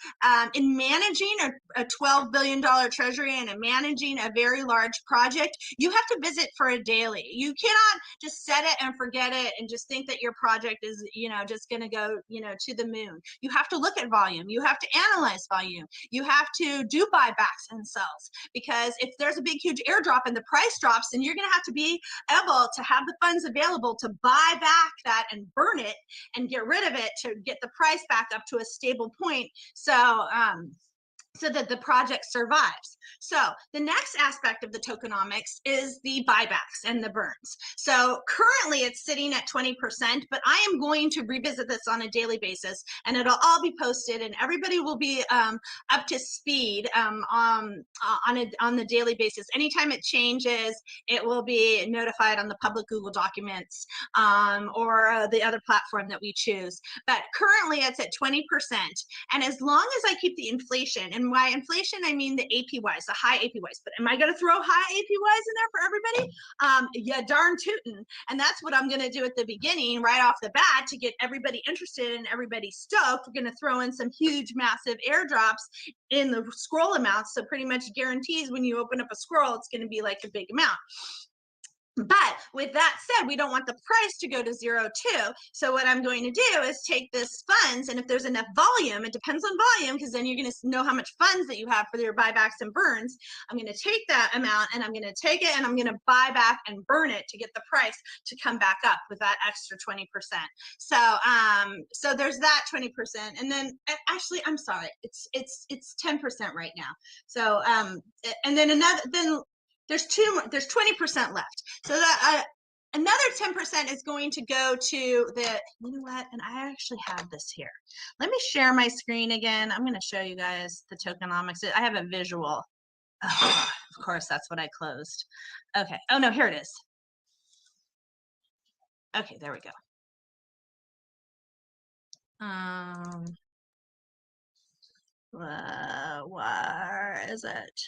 [SPEAKER 2] in managing a $12 billion treasury and in managing a very large project, you have to visit for a daily. You cannot just set it and forget it and just think that your project is just going to go to the moon. You have to look at volume. You have to analyze volume. You have to do buybacks and sells, because if there's a big huge airdrop and the price drops, then you're going to have to be able to have the funds available to buy back that and burn it and get rid of it to get the price back up to a stable point, so that the project survives. So the next aspect of the tokenomics is the buybacks and the burns. So currently it's sitting at 20%, but I am going to revisit this on a daily basis, and it'll all be posted, and everybody will be up to speed on the daily basis. Anytime it changes, it will be notified on the public Google Documents or the other platform that we choose. But currently it's at 20%, and as long as I keep the inflation, and by inflation, I mean the APYs, the high APYs. But am I going to throw high APYs in there for everybody? Yeah, darn tootin'. And that's what I'm going to do at the beginning, right off the bat, to get everybody interested and everybody stoked. We're going to throw in some huge, massive airdrops in the scroll amounts. So pretty much guarantees when you open up a scroll, it's going to be like a big amount. But with that said, we don't want the price to go to 0 too. So what I'm going to do is take this funds, and if there's enough volume, it depends on volume, because then you're going to know how much funds that you have for your buybacks and burns. I'm going to take that amount, and I'm going to take it, and I'm going to buy back and burn it to get the price to come back up with that extra 20%. So there's that 20%, and then actually, I'm sorry, it's 10% right now. So and then there's 20% left. So that another 10% is going to go to the, you know what? And I actually have this here. Let me share my screen again. I'm going to show you guys the tokenomics. I have a visual. Oh, of course, that's what I closed. Okay. Oh no, here it is. Okay, there we go. Where is it?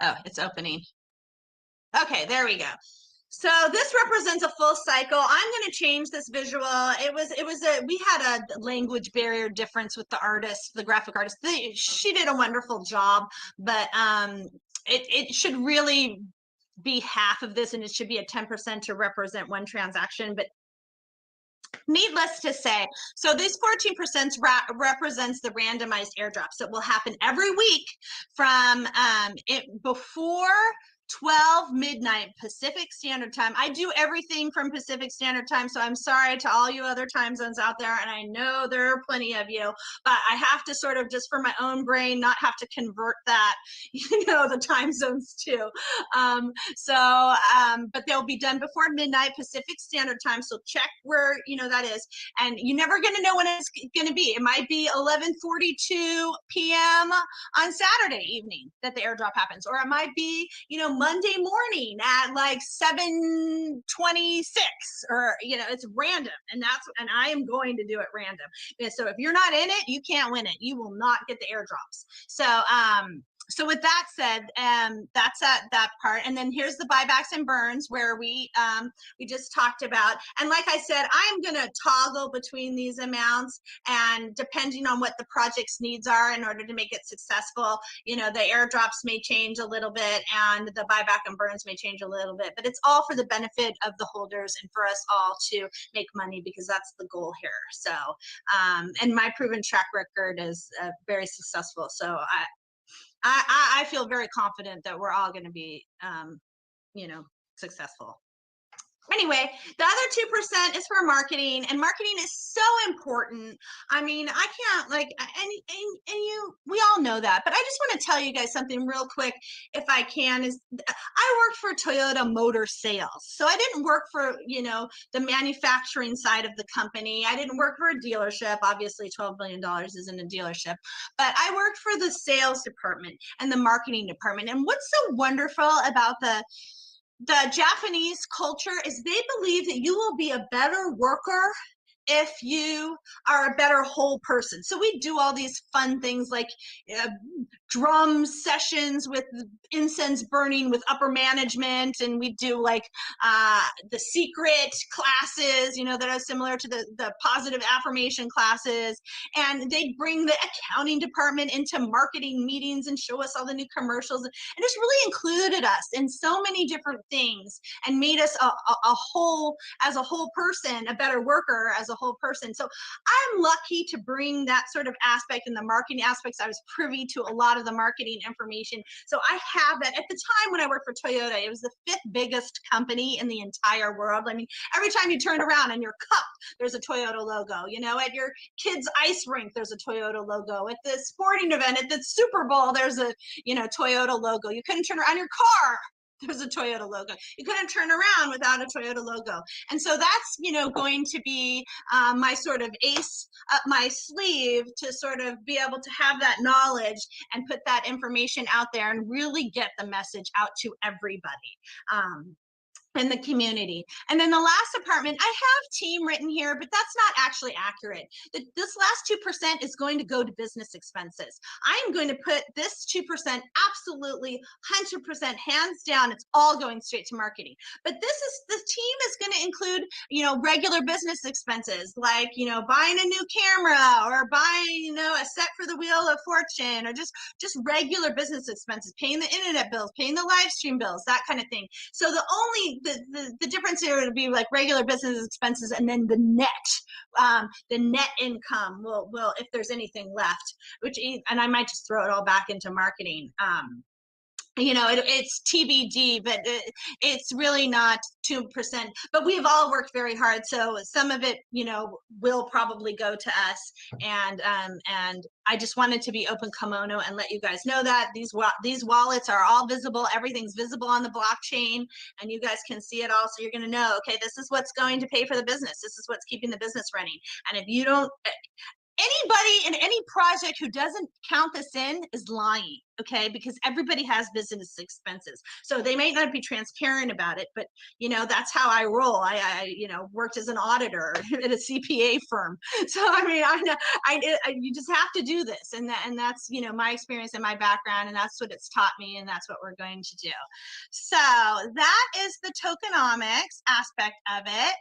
[SPEAKER 2] Oh, it's opening. Okay, there we go. So this represents a full cycle. I'm going to change this visual. We had a language barrier difference with the artist, the graphic artist. She did a wonderful job, but it should really be half of this, and it should be a 10% to represent one transaction. But needless to say, so these 14% represents the randomized airdrops that will happen every week from before 12 midnight Pacific Standard Time. I do everything from Pacific Standard Time, so I'm sorry to all you other time zones out there, and I know there are plenty of you, but I have to sort of, just for my own brain, not have to convert that, the time zones too. But they'll be done before midnight Pacific Standard Time, so check where, that is, and you're never going to know when it's going to be. It might be 11:42 p.m. on Saturday evening that the airdrop happens, or it might be, Monday morning at like 7:26, or, it's random. And I am going to do it random. So if you're not in it, you can't win it. You will not get the airdrops. So with that said, that's that part. And then here's the buybacks and burns, where we just talked about. And like I said, I'm going to toggle between these amounts, and depending on what the project's needs are in order to make it successful, the airdrops may change a little bit and the buyback and burns may change a little bit, but it's all for the benefit of the holders and for us all to make money, because that's the goal here. So, and my proven track record is very successful. So I feel very confident that we're all going to be, successful. Anyway, the other 2% is for marketing, and marketing is so important. I mean, I can't we all know that, but I just want to tell you guys something real quick, if I can, is I worked for Toyota Motor Sales. So I didn't work for, the manufacturing side of the company. I didn't work for a dealership. Obviously, $12 billion isn't a dealership, but I worked for the sales department and the marketing department. And what's so wonderful about the Japanese culture is they believe that you will be a better worker if you are a better whole person. So we do all these fun things like drum sessions with incense burning with upper management, and we do like the secret classes, that are similar to the positive affirmation classes, and they bring the accounting department into marketing meetings and show us all the new commercials, and just really included us in so many different things and made us a whole, as a whole person, a better worker as a whole person. So I'm lucky to bring that sort of aspect in the marketing aspects. I was privy to a lot of the marketing information. So I have that. At the time when I worked for Toyota, it was the 5th biggest company in the entire world. I mean, every time you turned around on your cup, there's a Toyota logo. At your kids' ice rink, there's a Toyota logo. At the sporting event, at the Super Bowl, there's a, Toyota logo. You couldn't turn around your car. There's a Toyota logo. You couldn't turn around without a Toyota logo. And so that's, going to be my sort of ace up my sleeve, to sort of be able to have that knowledge and put that information out there and really get the message out to everybody. In the community. And then the last department, I have team written here, but that's not actually accurate. This last 2% is going to go to business expenses. I am going to put this 2% absolutely 100% hands down. It's all going straight to marketing. But the team is going to include, regular business expenses, like, buying a new camera, or buying, a set for the Wheel of Fortune, or just regular business expenses, paying the internet bills, paying the live stream bills, that kind of thing. So the difference here would be like regular business expenses, and then the net income will, if there's anything left, and I might just throw it all back into marketing. It's TBD, but it's really not 2%, but we've all worked very hard. So some of it, will probably go to us. And I just wanted to be open kimono and let you guys know that these wallets are all visible. Everything's visible on the blockchain, and you guys can see it all. So you're going to know, okay, this is what's going to pay for the business. This is what's keeping the business running. And if you don't, anybody in any project who doesn't count this in is lying, okay? Because everybody has business expenses. So they may not be transparent about it, but, that's how I roll. I worked as an auditor at a CPA firm. So, I mean, I know, you just have to do this. And that's, my experience and my background, and that's what it's taught me, and that's what we're going to do. So that is the tokenomics aspect of it.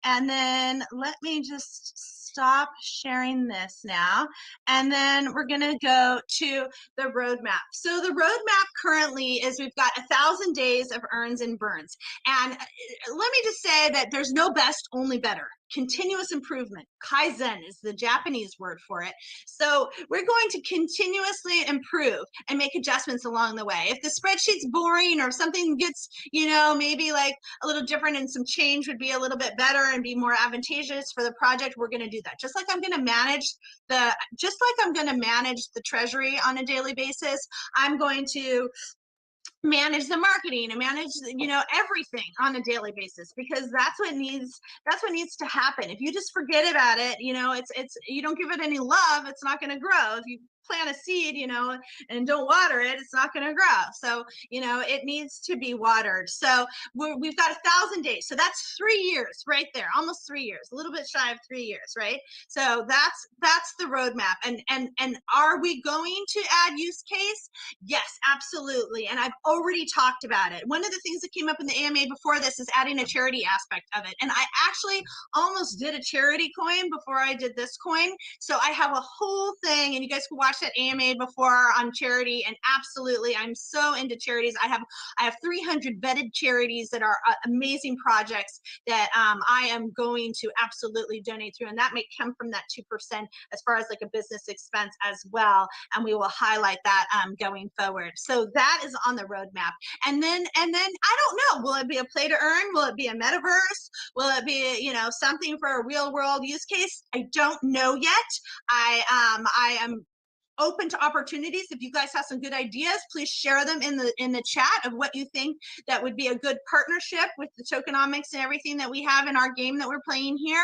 [SPEAKER 2] And then let me just stop sharing this now. And then we're going to go to the roadmap. So the roadmap currently is we've got 1,000 days of earns and burns. And let me just say that there's no best, only better. continuous improvement. Kaizen is the Japanese word for it. So we're going to continuously improve and make adjustments along the way. If the spreadsheet's boring or if something gets, you know, maybe like a little different and some change would be a little bit better and be more advantageous for the project, we're going to do that. Just like I'm going to manage the treasury on a daily basis, I'm going to manage the marketing and manage, you know, everything on a daily basis, because that's what needs to happen. If you just forget about it, you know, it's you don't give it any love, it's not going to grow. If you plant a seed, you know, and don't water it, it's not going to grow. So, you know, it needs to be watered. So we've got 1,000 days. So that's 3 years right there, almost 3 years, a little bit shy of 3 years, right? So that's the roadmap. And are we going to add use case? Yes, absolutely. And I've already talked about it. One of the things that came up in the AMA before this is adding a charity aspect of it. And I actually almost did a charity coin before I did this coin. So I have a whole thing, and you guys can watch that AMA before on charity. And absolutely, I'm so into charities. I have 300 vetted charities that are amazing projects that I am going to absolutely donate through. And that may come from that 2% as far as like a business expense as well. And we will highlight that going forward. So that is on the roadmap. And then I don't know, will it be a play to earn? Will it be a metaverse? Will it be, you know, something for a real world use case? I don't know yet. I am open to opportunities. If you guys have some good ideas, please share them in the chat of what you think that would be a good partnership with the tokenomics and everything that we have in our game that we're playing here.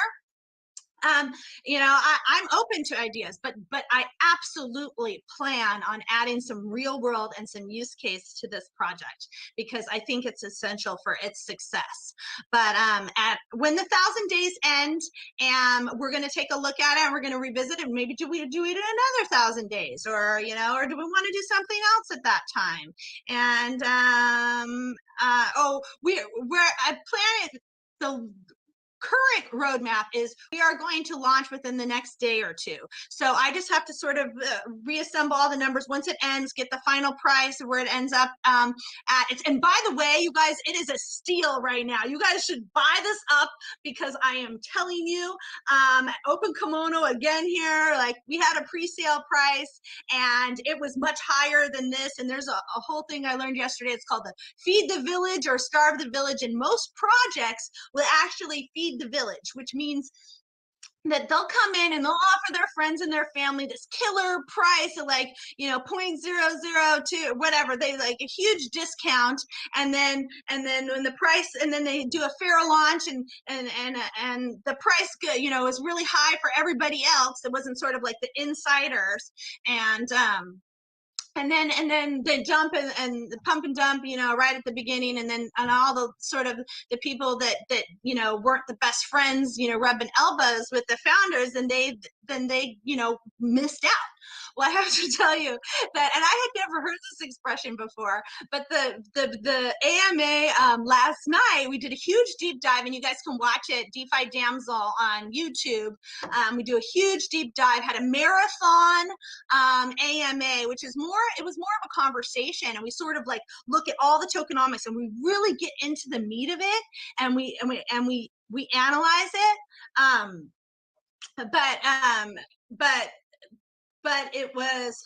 [SPEAKER 2] You know, I'm open to ideas, but I absolutely plan on adding some real world and some use case to this project, because I think it's essential for its success. But when the 1,000 days end, we're going to take a look at it and we're going to revisit it. Maybe do we do it in another 1,000 days, or, you know, or do we want to do something else at that time? And I plan it. The current roadmap is we are going to launch within the next day or two. So I just have to sort of reassemble all the numbers once it ends, get the final price of where it ends up at. And by the way, you guys, it is a steal right now. You guys should buy this up, because I am telling you, Open Kimono again here, like we had a pre-sale price and it was much higher than this. And there's a whole thing I learned yesterday. It's called the Feed the Village or Starve the Village. And most projects will actually feed the village, which means that they'll come in and they'll offer their friends and their family this killer price of like, you know, 0.002, whatever, they like a huge discount. And then when the price, and then they do a fair launch and the price, you know, is really high for everybody else. It wasn't sort of like the insiders. And then they jump and pump and dump, you know, right at the beginning, and all the sort of the people that you know weren't the best friends, you know, rubbing elbows with the founders, and then they you know missed out. Well, I have to tell you that, and I had never heard this expression before, but the AMA last night, we did a huge deep dive, and you guys can watch it, DeFi Damsel on YouTube. We do a huge deep dive, had a marathon AMA, which is it was more of a conversation, and we sort of like look at all the tokenomics, and we really get into the meat of it, and we analyze it. But it was,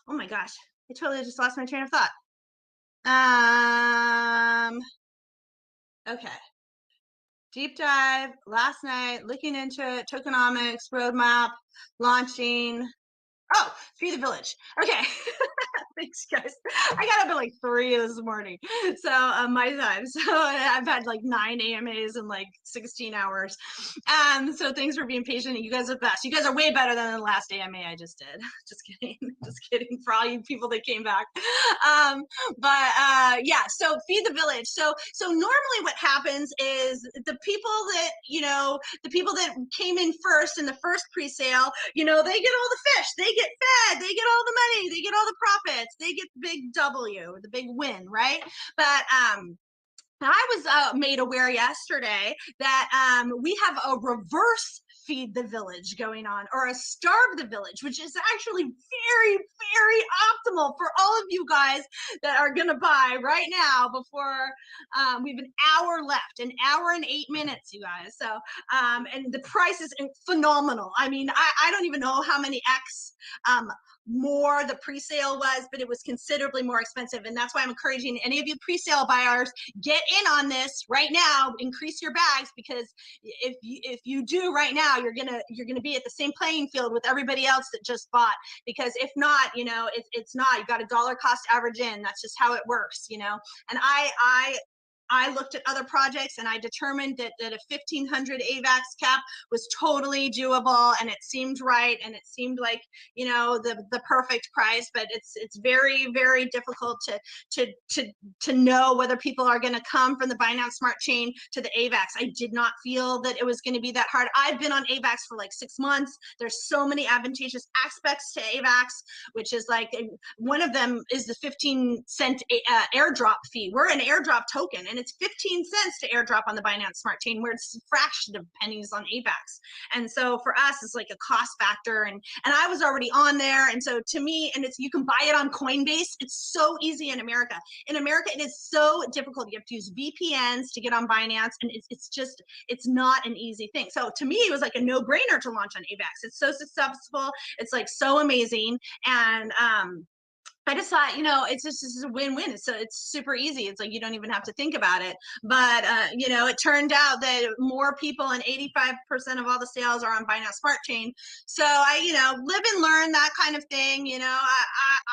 [SPEAKER 2] oh my gosh, I totally just lost my train of thought. Okay. Deep dive last night, looking into it, tokenomics, roadmap, launching. Oh, Feed the Village. Okay. Thanks, guys. I got up at like 3 this morning. So my time. So I've had like 9 AMAs in like 16 hours. So thanks for being patient. You guys are the best. You guys are way better than the last AMA I just did. Just kidding. Just kidding for all you people that came back. Yeah, so Feed the Village. So normally what happens is the people that, you know, the people that came in first in the first pre-sale, you know, they get all the fish, they get fed, they get all the money, they get all the profits, they get the big W, the big win, right? But I was made aware yesterday that we have a reverse feed the village going on, or a starve the village, which is actually very, very optimal for all of you guys that are going to buy right now before we have an hour left, an hour and 8 minutes, you guys. So, and the price is phenomenal. I mean, I don't even know how many X more the pre-sale was, but it was considerably more expensive. And that's why I'm encouraging any of you pre-sale buyers, get in on this right now, increase your bags, because if you do right now, you're gonna be at the same playing field with everybody else that just bought. Because if not, you know, it's not, you got a dollar cost average in, that's just how it works, you know. And I looked at other projects and I determined that a 1,500 AVAX cap was totally doable, and it seemed right, and it seemed like, you know, the perfect price. But it's very, very difficult to know whether people are going to come from the Binance Smart Chain to the AVAX. I did not feel that it was going to be that hard. I've been on AVAX for like 6 months. There's so many advantageous aspects to AVAX, which is like, one of them is the 15-cent airdrop fee. We're an airdrop token, and it's 15 cents to airdrop on the Binance Smart Chain, where it's a fraction of pennies on AVAX. And so for us, it's like a cost factor. And I was already on there. And so to me, and you can buy it on Coinbase. It's so easy in America. In America, it is so difficult. You have to use VPNs to get on Binance. And it's not an easy thing. So to me, it was like a no-brainer to launch on AVAX. It's so successful. It's like so amazing. And I just thought, you know, it's just a win-win. It's super easy. It's like you don't even have to think about it. But you know, it turned out that more people, and 85% of all the sales are on Binance Smart Chain. So I, you know, live and learn, that kind of thing. You know,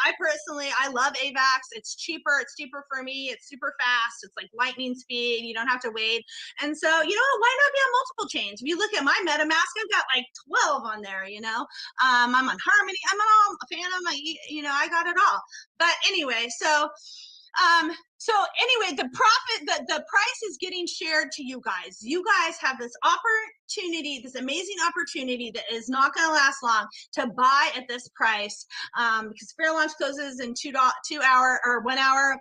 [SPEAKER 2] I personally, I love AVAX. It's cheaper. It's cheaper for me. It's super fast. It's like lightning speed. You don't have to wait. And so, you know, why not be on multiple chains? If you look at my MetaMask, I've got like 12 on there. You know, I'm on Harmony. I'm on all Phantom. You know, I got it all. But anyway, so anyway, the price is getting shared to you guys. You guys have this opportunity, this amazing opportunity that is not going to last long, to buy at this price, because fair launch closes in 2 hour or 1 hour.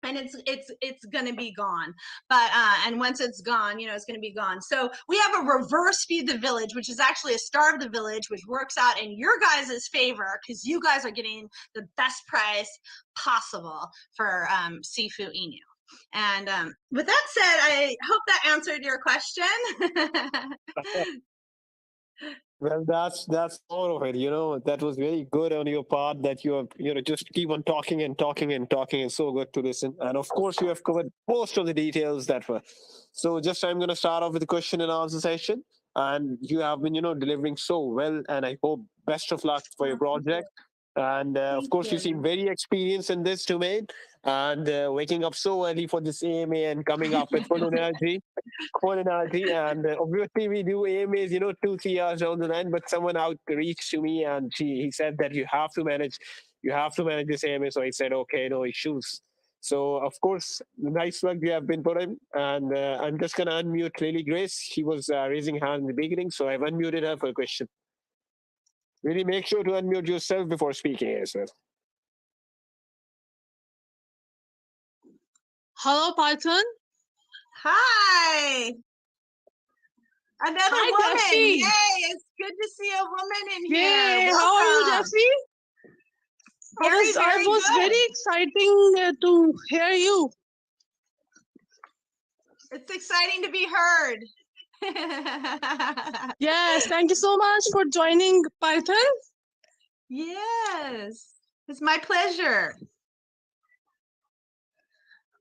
[SPEAKER 2] And it's going to be gone. But and once it's gone, you know, it's going to be gone. So we have a reverse feed the village, which is actually a starve the village, which works out in your guys' favor, because you guys are getting the best price possible for SifuInu. And with that said, I hope that answered your question.
[SPEAKER 1] Well, that's all of it. You know, that was very good on your part, that you have, you know, just keep on talking and talking and talking. It's so good to listen. And of course, you have covered most of the details that were. So just I'm going to start off with the question and answer session. And you have been, you know, delivering so well. And I hope best of luck for your project. And of course, you seem very experienced in this domain. And waking up so early for this AMA and coming up with full energy. And obviously we do AMAs, you know, 2-3 hours down the line, but someone outreached to me and he said that you have to manage this AMA. So I said, okay, no issues. So of course, nice work you have been put in. And I'm just going to unmute Lily Grace. She was raising hand in the beginning, so I've unmuted her for a question. Really make sure to unmute yourself before speaking as well.
[SPEAKER 3] Hello, Python.
[SPEAKER 2] Hi. Another woman.
[SPEAKER 3] Duffy.
[SPEAKER 2] Yay, it's good to see a woman in here.
[SPEAKER 3] Yay,
[SPEAKER 2] Welcome.
[SPEAKER 3] how are you, Duffy? I was very exciting to hear you.
[SPEAKER 2] It's exciting to be heard.
[SPEAKER 3] Yes, thank you so much for joining Python.
[SPEAKER 2] Yes, it's my pleasure.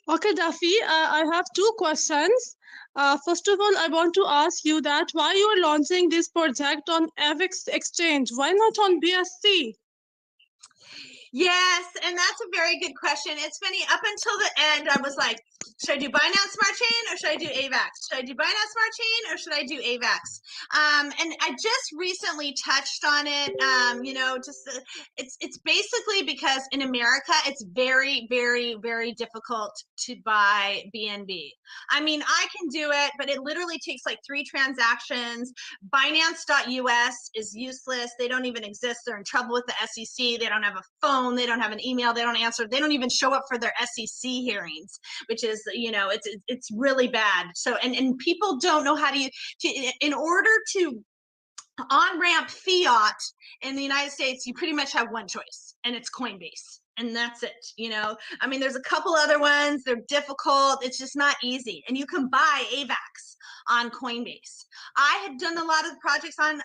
[SPEAKER 3] Okay, Duffy, I have 2 questions. First of all, I want to ask you that why you are launching this project on AVAX exchange? Why not on BSC?
[SPEAKER 2] Yes, and that's a very good question. It's funny, up until the end, I was like, should I do Binance Smart Chain or should I do AVAX? Should I do Binance Smart Chain or should I do AVAX? And I just recently touched on it. You know, just it's basically because in America, it's very, very, very difficult to buy BNB. I mean, I can do it, but it literally takes like 3 transactions. Binance.us is useless. They don't even exist. They're in trouble with the SEC. They don't have a phone. They don't have an email. They don't answer. They don't even show up for their SEC hearings, which is, you know, it's really bad. So, and people don't know how to in order to on-ramp fiat in the United States, you pretty much have one choice, and it's Coinbase. And that's it. You know, I mean, there's a couple other ones. They're difficult. It's just not easy. And you can buy AVAX on Coinbase. I had done a lot of projects on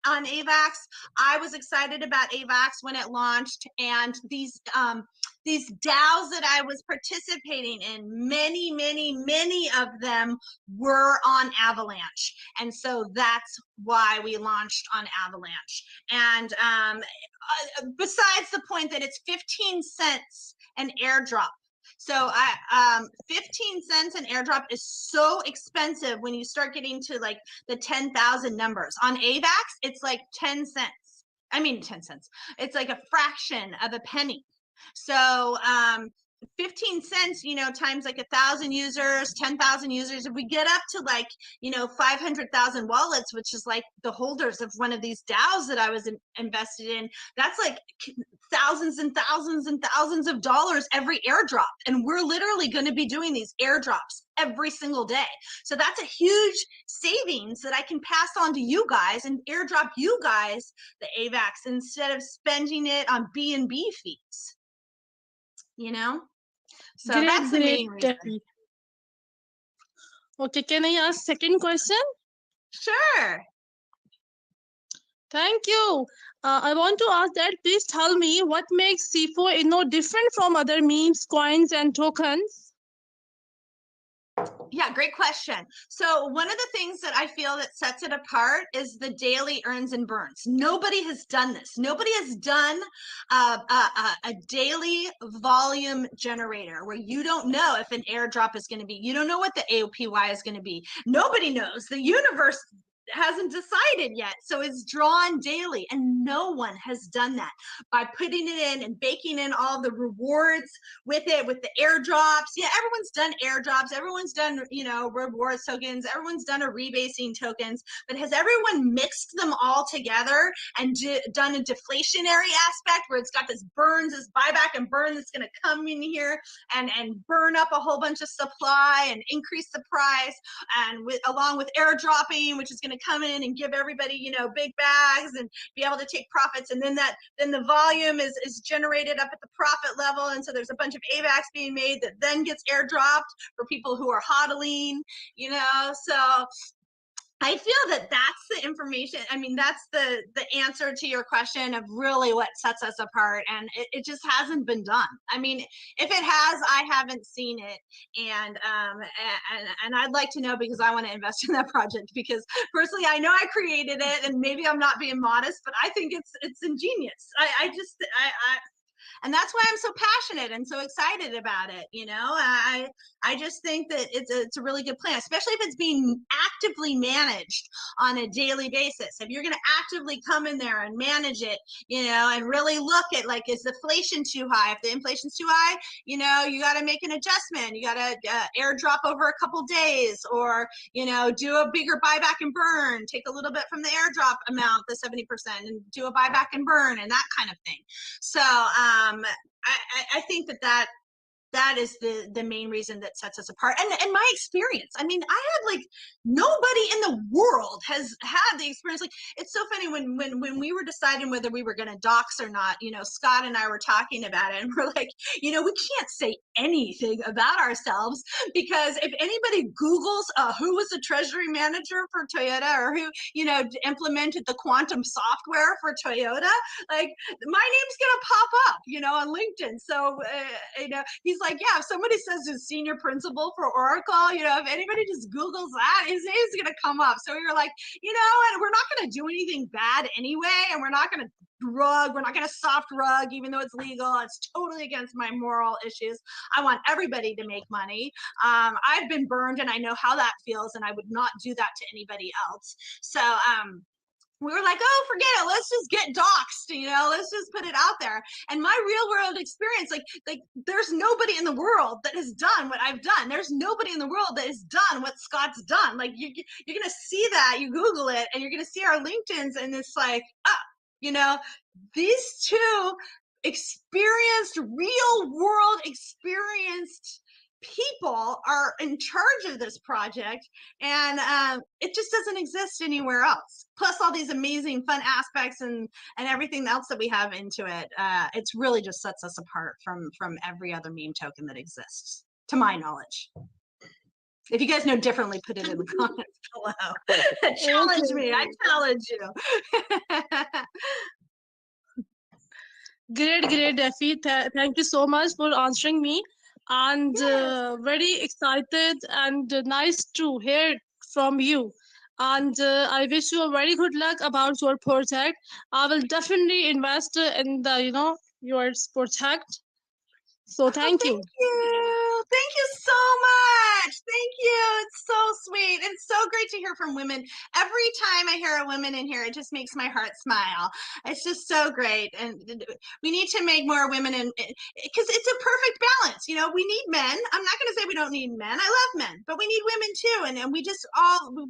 [SPEAKER 2] AVAX. I was excited about AVAX when it launched, and these DAOs that I was participating in, many of them were on Avalanche. And so that's why we launched on Avalanche. And besides the point that it's 15 cents an airdrop. So 15 cents an airdrop is so expensive when you start getting to like the 10,000 numbers. On AVAX, it's like 10 cents. I mean, 10 cents. It's like a fraction of a penny. So 15 cents, you know, times like 1,000 users, 10,000 users. If we get up to like, you know, 500,000 wallets, which is like the holders of one of these DAOs that I was invested in, that's like thousands and thousands and thousands of dollars every airdrop. And we're literally going to be doing these airdrops every single day. So that's a huge savings that I can pass on to you guys and airdrop you guys the AVAX instead of spending it on B&B fees. You know, so that's the main reason.
[SPEAKER 3] Debbie. Okay, can I ask second question?
[SPEAKER 2] Sure.
[SPEAKER 3] Thank you. I want to ask that please tell me what makes SIFUInu different from other memes, coins, and tokens?
[SPEAKER 2] Yeah, great question. So one of the things that I feel that sets it apart is the daily earns and burns. Nobody has done this. Nobody has done a daily volume generator where you don't know if an airdrop is going to be. You don't know what the AOPY is going to be. Nobody knows. The universe hasn't decided yet. So it's drawn daily, and no one has done that by putting it in and baking in all the rewards with it, with the airdrops. Yeah, everyone's done airdrops. Everyone's done, you know, rewards tokens. Everyone's done a rebasing tokens, but has everyone mixed them all together and done a deflationary aspect where it's got this burns, this buyback and burn that's going to come in here and burn up a whole bunch of supply and increase the price, and along with airdropping, which is going to come in and give everybody, you know, big bags and be able to take profits, and then the volume is generated up at the profit level, and so there's a bunch of AVAX being made that then gets airdropped for people who are hodling, you know. So I feel that that's the information. I mean, that's the answer to your question of really what sets us apart. And it just hasn't been done. I mean, if it has, I haven't seen it. And I'd like to know, because I want to invest in that project, because personally, I know I created it, and maybe I'm not being modest, but I think it's ingenious. And that's why I'm so passionate and so excited about it. You know, I just think that it's a really good plan, especially if it's being actively managed on a daily basis. If you're going to actively come in there and manage it, you know, and really look at, like, is the inflation too high? If the inflation's too high, you know, you got to make an adjustment. You got to airdrop over a couple days, or, you know, do a bigger buyback and burn, take a little bit from the airdrop amount, the 70%, and do a buyback and burn and that kind of thing. So I think that is the main reason that sets us apart. And my experience, I mean, I had, like, nobody in the world has had the experience. Like, it's so funny when we were deciding whether we were going to dox or not, you know, Scott and I were talking about it, and we're like, you know, we can't say anything about ourselves, because if anybody Googles who was the treasury manager for Toyota, or who, you know, implemented the quantum software for Toyota, like, my name's gonna pop up, you know, on LinkedIn. So you know, he's like, yeah, if somebody says his senior principal for Oracle, you know, if anybody just Googles that, his name's gonna come up. So we were like, you know, and we're not gonna do anything bad anyway, and we're not gonna we're not gonna soft rug, even though it's legal. It's totally against my moral issues. I want everybody to make money. I've been burned, and I know how that feels, and I would not do that to anybody else. So we were like, oh, forget it. Let's just get doxxed, you know, let's just put it out there. And my real world experience, like there's nobody in the world that has done what I've done. There's nobody in the world that has done what Scott's done. Like, you're going to see that, you Google it, and you're going to see our LinkedIn's, and it's like, you know, these two experienced, real world experienced people are in charge of this project, and it just doesn't exist anywhere else. Plus all these amazing fun aspects and everything else that we have into it. It's really just sets us apart from every other meme token that exists, to my knowledge. If you guys know differently, put it in the comments below. Challenge me. I challenge you.
[SPEAKER 3] Great, Effie. Thank you so much for answering me. And very excited and nice to hear from you. And I wish you a very good luck about your project. I will definitely invest in the, your project. So thank you.
[SPEAKER 2] Thank you so much. Thank you. It's so sweet. It's so great to hear from women. Every time I hear a woman in here, it just makes my heart smile. It's just so great. And we need to make more women in, because it's a perfect balance. You know, we need men. I'm not going to say we don't need men. I love men, but we need women too. And we just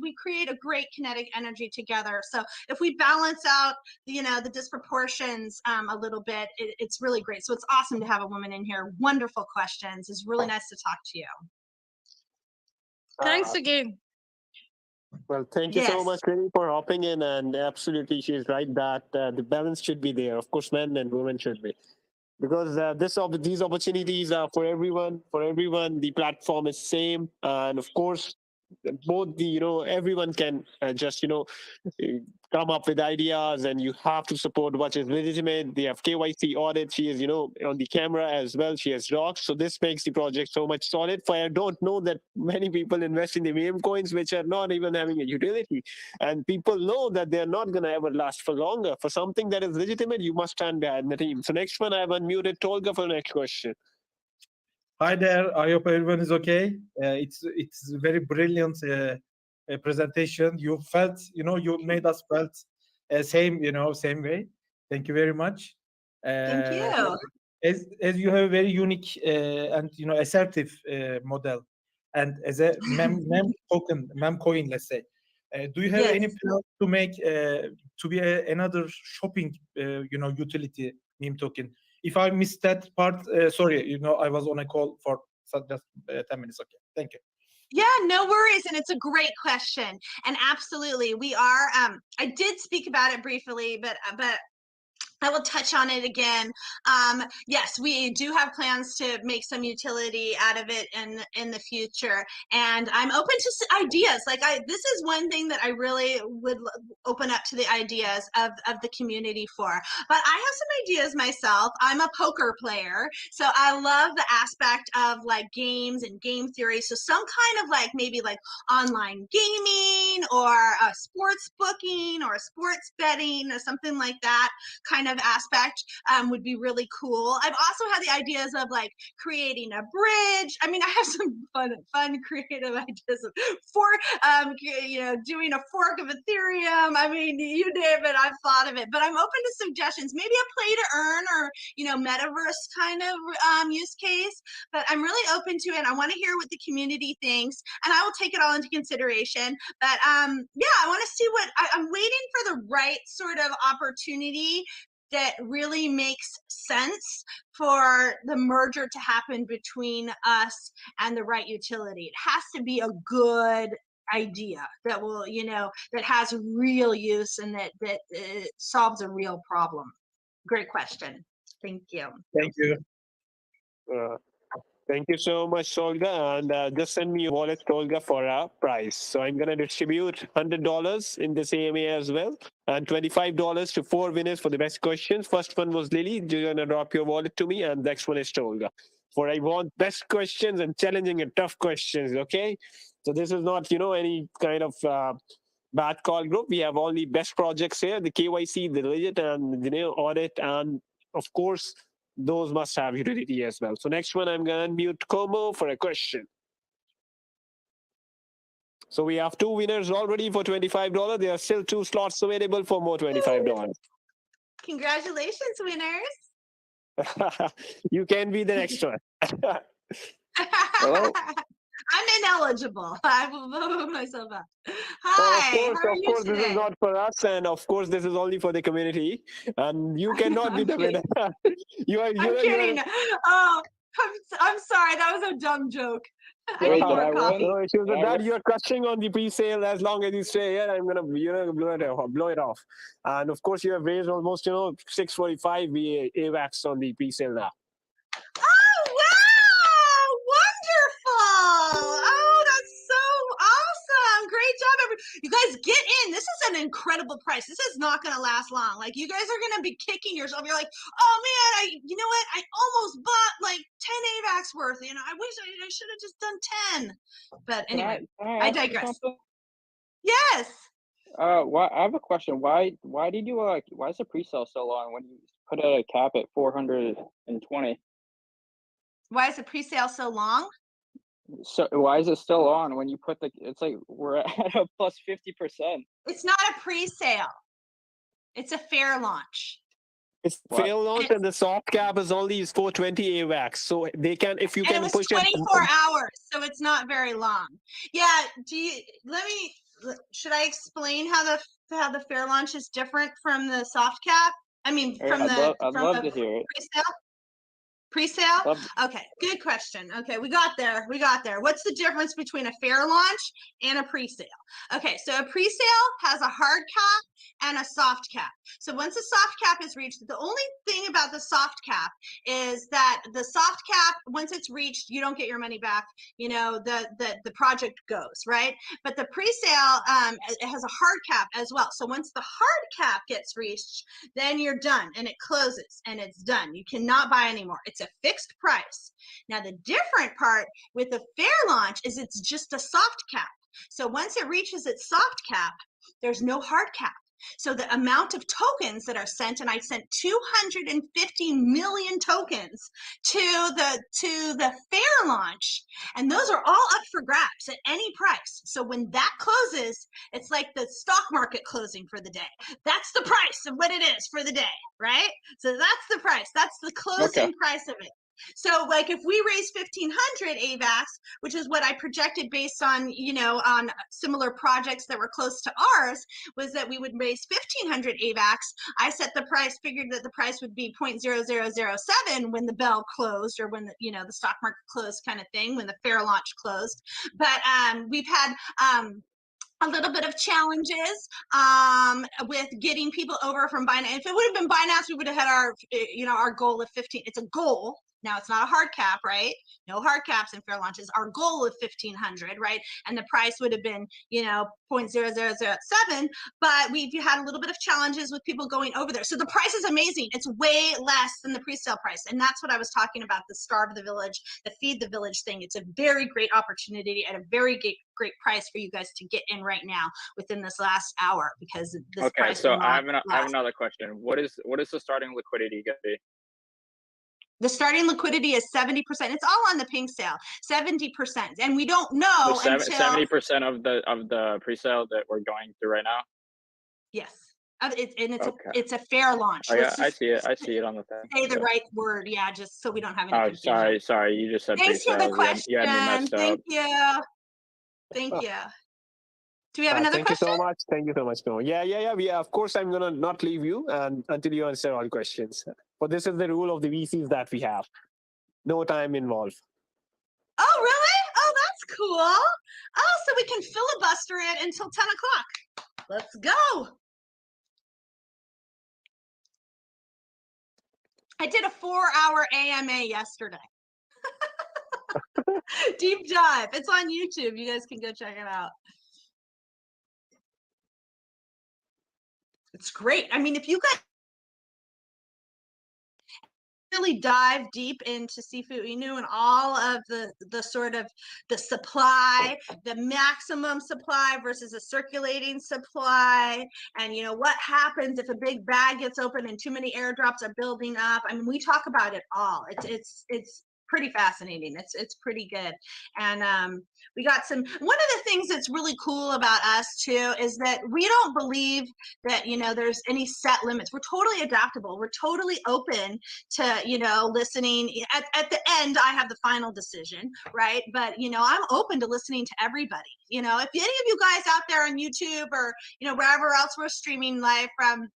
[SPEAKER 2] we create a great kinetic energy together. So if we balance out, the disproportions a little bit, it's really great. So it's awesome to have a woman in here. Wonderful questions. It's really nice to talk to you.
[SPEAKER 3] Thanks again.
[SPEAKER 1] Well, thank you so much, really, for hopping in. And absolutely, she's right that the balance should be there. Of course, men and women should be. Because these opportunities are for everyone. For everyone, the platform is same. And of course, both everyone can just come up with ideas, and you have to support what is legitimate. They have KYC audit. She is on the camera as well. She has docs, so this makes the project so much solid. For I don't know that many people invest in the meme coins which are not even having a utility, and people know that they're not going to ever last for longer. For something that is legitimate, you must stand behind the team. So next one, I've unmuted Tolga for the next question.
[SPEAKER 4] Hi there. I hope everyone is okay. It's a very brilliant presentation. You made us felt same way. Thank you very much.
[SPEAKER 2] Thank you.
[SPEAKER 4] As you have a very unique and assertive model, and as a mem coin, let's say, do you have any plan to make to be another shopping utility meme token? If I missed that part, sorry, I was on a call for just 10 minutes. Okay, thank you.
[SPEAKER 2] Yeah, no worries. And it's a great question. And absolutely, we are, I did speak about it briefly, but I will touch on it again. Yes, we do have plans to make some utility out of it in the future, and I'm open to ideas. This is one thing that I really would open up to the ideas of the community for. But I have some ideas myself. I'm a poker player, so I love the aspect of games and game theory. So some kind of maybe online gaming or sports booking or sports betting or something like that kind of aspect would be really cool. I've also had the ideas of creating a bridge. I mean, I have some fun creative ideas of doing a fork of Ethereum. I mean, you name it, I've thought of it. But I'm open to suggestions. Maybe a play to earn or metaverse kind of use case. But I'm really open to it. I want to hear what the community thinks, and I will take it all into consideration. But yeah, I want to see I'm waiting for the right sort of opportunity that really makes sense for the merger to happen between us and the right utility. It has to be a good idea that will, that has real use and that solves a real problem. Great question. Thank you.
[SPEAKER 4] Thank you.
[SPEAKER 1] Thank you so much, Tolga. And just send me your wallet, Tolga, for a prize. So I'm going to distribute $100 in this AMA as well, and $25 to 4 winners for the best questions. First one was Lily. You're going to drop your wallet to me, and next one is Tolga. For I want best questions and challenging and tough questions, okay? So this is not, any kind of bad call group. We have only best projects here, the KYC, the legit, and the audit, and of course, those must have utility as well. So next one, I'm going to unmute Como for a question. So we have 2 winners already for $25. There are still 2 slots available for more $25.
[SPEAKER 2] Congratulations, winners.
[SPEAKER 1] You can be the next one.
[SPEAKER 2] Hello? I'm ineligible. I will vote myself out. Hi,
[SPEAKER 1] of course, this is not for us, and of course, this is only for the community. And you cannot be the winner.
[SPEAKER 2] I'm kidding. Oh, I'm sorry, that was a dumb joke.
[SPEAKER 5] Wait,
[SPEAKER 2] need
[SPEAKER 5] did
[SPEAKER 2] more
[SPEAKER 5] I
[SPEAKER 2] coffee.
[SPEAKER 5] win?
[SPEAKER 1] No issues with
[SPEAKER 5] Did I
[SPEAKER 1] that.
[SPEAKER 5] win?
[SPEAKER 1] You're crushing on the pre-sale. As long as you stay here, I'm gonna blow it off. And of course, you have raised almost 645 AVAX on the pre-sale now.
[SPEAKER 2] Oh, wow! Wonderful! Oh, that's so awesome! Great job, you guys. Get in. This is an incredible price. This is not going to last long. Like, you guys are going to be kicking yourself. You're like, oh man, you know what? I almost bought like 10 AVAX worth. You know, I wish I should have just done 10. But anyway,
[SPEAKER 5] Can
[SPEAKER 2] I
[SPEAKER 5] ask you
[SPEAKER 2] digress.
[SPEAKER 5] something?
[SPEAKER 2] Yes.
[SPEAKER 5] I have a question. Why did you why is the pre-sale so long when you put a cap at 420?
[SPEAKER 2] Why is the pre-sale so long?
[SPEAKER 5] So why is it still on when you put it's like we're at a plus 50%?
[SPEAKER 2] It's not a pre-sale. It's a fair launch.
[SPEAKER 1] It's
[SPEAKER 5] What?
[SPEAKER 1] fail launch, and the soft cap is only 420 AVAX. So they can, if you
[SPEAKER 2] And it
[SPEAKER 1] can
[SPEAKER 2] was
[SPEAKER 1] push
[SPEAKER 2] 24
[SPEAKER 1] it.
[SPEAKER 2] hours, so it's not very long. Yeah. Should I explain how the fair launch is different from the soft cap? I mean, from
[SPEAKER 5] I'd love
[SPEAKER 2] the
[SPEAKER 5] to hear it.
[SPEAKER 2] pre-sale. Pre-sale?
[SPEAKER 5] Love-
[SPEAKER 2] Okay, good question. Okay, we got there. What's the difference between a fair launch and a pre-sale? Okay, so a pre-sale has a hard cap and a soft cap. So once a soft cap is reached, the only thing about the soft cap is that the soft cap, once it's reached, you don't get your money back. You know, the project goes, right? But the pre-sale, it has a hard cap as well. So once the hard cap gets reached, then you're done and it closes and it's done. You cannot buy anymore. It's a fixed price. Now, the different part with the fair launch is it's just a soft cap. So once it reaches its soft cap, there's no hard cap. So the amount of tokens that are sent, and I sent 250 million tokens to the fair launch, and those are all up for grabs at any price. So when that closes, it's like the stock market closing for the day. That's the price of what it is for the day, right? So that's the price. That's the closing price of it. So like if we raise 1,500 AVAX, which is what I projected based on, on similar projects that were close to ours, was that we would raise 1,500 AVAX. I set the price, figured that the price would be 0.0007 when the bell closed, or when the stock market closed, kind of thing, when the fair launch closed. But we've had a little bit of challenges with getting people over from Binance. If it would have been Binance, we would have had our goal of 15. It's a goal. Now, it's not a hard cap, right? No hard caps in fair launches. Our goal of 1,500, right? And the price would have been, 0.0007. But we've had a little bit of challenges with people going over there. So the price is amazing. It's way less than the pre-sale price. And that's what I was talking about, the Starve the Village, the Feed the Village thing. It's a very great opportunity at a very great price for you guys to get in right now within this last hour, because this price.
[SPEAKER 5] Okay, so I have another question. What is the starting liquidity going to be?
[SPEAKER 2] The starting liquidity is 70%. It's all on the pink sale, 70%, and we don't know until
[SPEAKER 5] 70% of the pre-sale that we're going through right now.
[SPEAKER 2] Yes, it's a fair launch.
[SPEAKER 5] I see it. I see it on the thing.
[SPEAKER 2] Say the right word, yeah, just so we don't have any confusion.
[SPEAKER 5] Sorry, you just said
[SPEAKER 2] Thanks for the question.
[SPEAKER 5] You had me messed up.
[SPEAKER 2] Thank you. Do we have another question?
[SPEAKER 1] Thank you so much. No. Yeah. Of course, I'm gonna not leave you until you answer all questions. But this is the rule of the VCs that we have. No time involved.
[SPEAKER 2] Oh, really? Oh, that's cool. Oh, so we can filibuster it until 10 o'clock. Let's go. I did a 4-hour AMA yesterday. Deep dive. It's on YouTube. You guys can go check it out. It's great. I mean, if you guys really dive deep into SifuInu and all of the sort of the supply, the maximum supply versus a circulating supply, and what happens if a big bag gets open and too many airdrops are building up. I mean, we talk about it all. It's pretty fascinating. It's pretty good. And we got one of the things that's really cool about us too is that we don't believe that there's any set limits. We're totally adaptable. We're totally open to listening. At the end, I have the final decision, right? But I'm open to listening to everybody. If any of you guys out there on YouTube or wherever else we're streaming live from,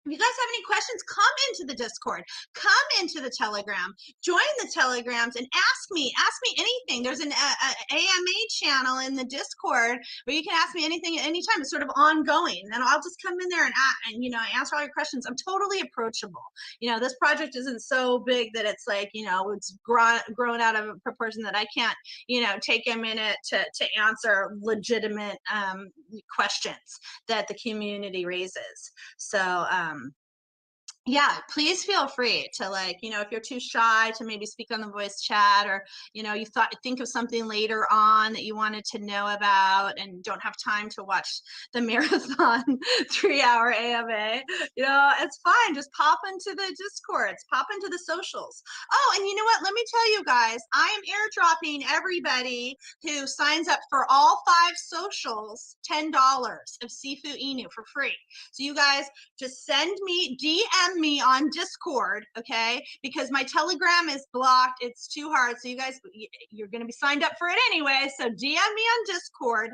[SPEAKER 2] If you guys have any questions, come into the Discord, come into the Telegram, join the Telegrams and ask me anything. There's an AMA channel in the Discord where you can ask me anything at any time. It's sort of ongoing, and I'll just come in there and you know, answer all your questions. I'm totally approachable. You know, this project isn't so big that it's like, you know, it's grown out of proportion that I can't, you know, take a minute to answer legitimate questions that the community raises. So yeah, please feel free to, like, you know, if you're too shy to maybe speak on the voice chat, or, you know, you think of something later on that you wanted to know about and don't have time to watch the marathon 3-hour AMA, you know, it's fine. Just pop into the Discords, pop into the socials. Oh, and you know what? Let me tell you guys, I am airdropping everybody who signs up for all 5 socials $10 of SifuInu for free. So you guys just send me, DM me on Discord, okay? Because my Telegram is blocked. It's too hard. So you guys, you're going to be signed up for it anyway. So DM me on Discord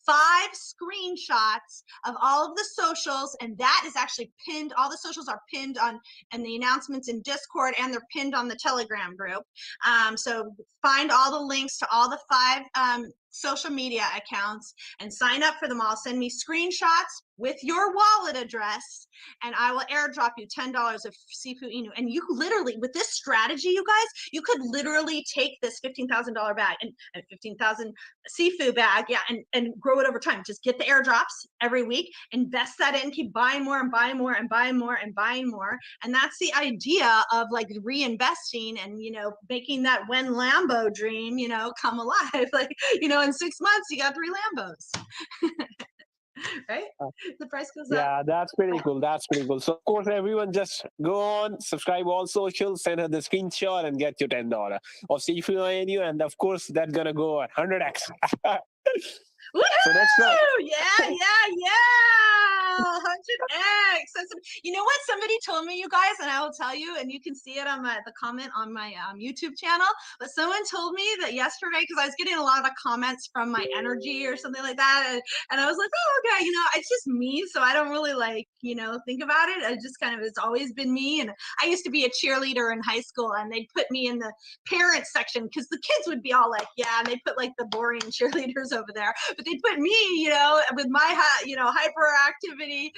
[SPEAKER 2] 5 screenshots of all of the socials, and that is actually pinned. All the socials are pinned on, and the announcements in Discord, and they're pinned on the Telegram group. So find all the links to all the 5 social media accounts and sign up for them all. Send me screenshots with your wallet address, and I will airdrop you $10 of SifuInu. And you literally, with this strategy, you guys, you could literally take this $15,000 bag and 15,000 Sifu bag, yeah, and grow it over time. Just get the airdrops every week, invest that in, keep buying more and buying more and buying more and buying more. And that's the idea of, like, reinvesting and, you know, making that when Lambo dream, you know, come alive. Like, you know, in 6 months you got 3 Lambos. Right? The price goes up.
[SPEAKER 1] Yeah, that's pretty cool. That's pretty cool. So of course, everyone just go on, subscribe all socials, send her the screenshot, and get your $10 of SifuInu, and of course that's gonna go at 100x.
[SPEAKER 2] Woohoo!
[SPEAKER 1] So next one.
[SPEAKER 2] Yeah. 100x. You know what? Somebody told me, you guys, and I will tell you, and you can see it on the comment on my YouTube channel. But someone told me that yesterday, because I was getting a lot of comments from my energy or something like that, and I was like, oh, okay, you know, it's just me, so I don't really, like, you know, think about it. I just kind of, it's always been me. And I used to be a cheerleader in high school, and they'd put me in the parent section because the kids would be all like, yeah, and they put like the boring cheerleaders over there. But they put me, you know, with my, you know, hyperactivity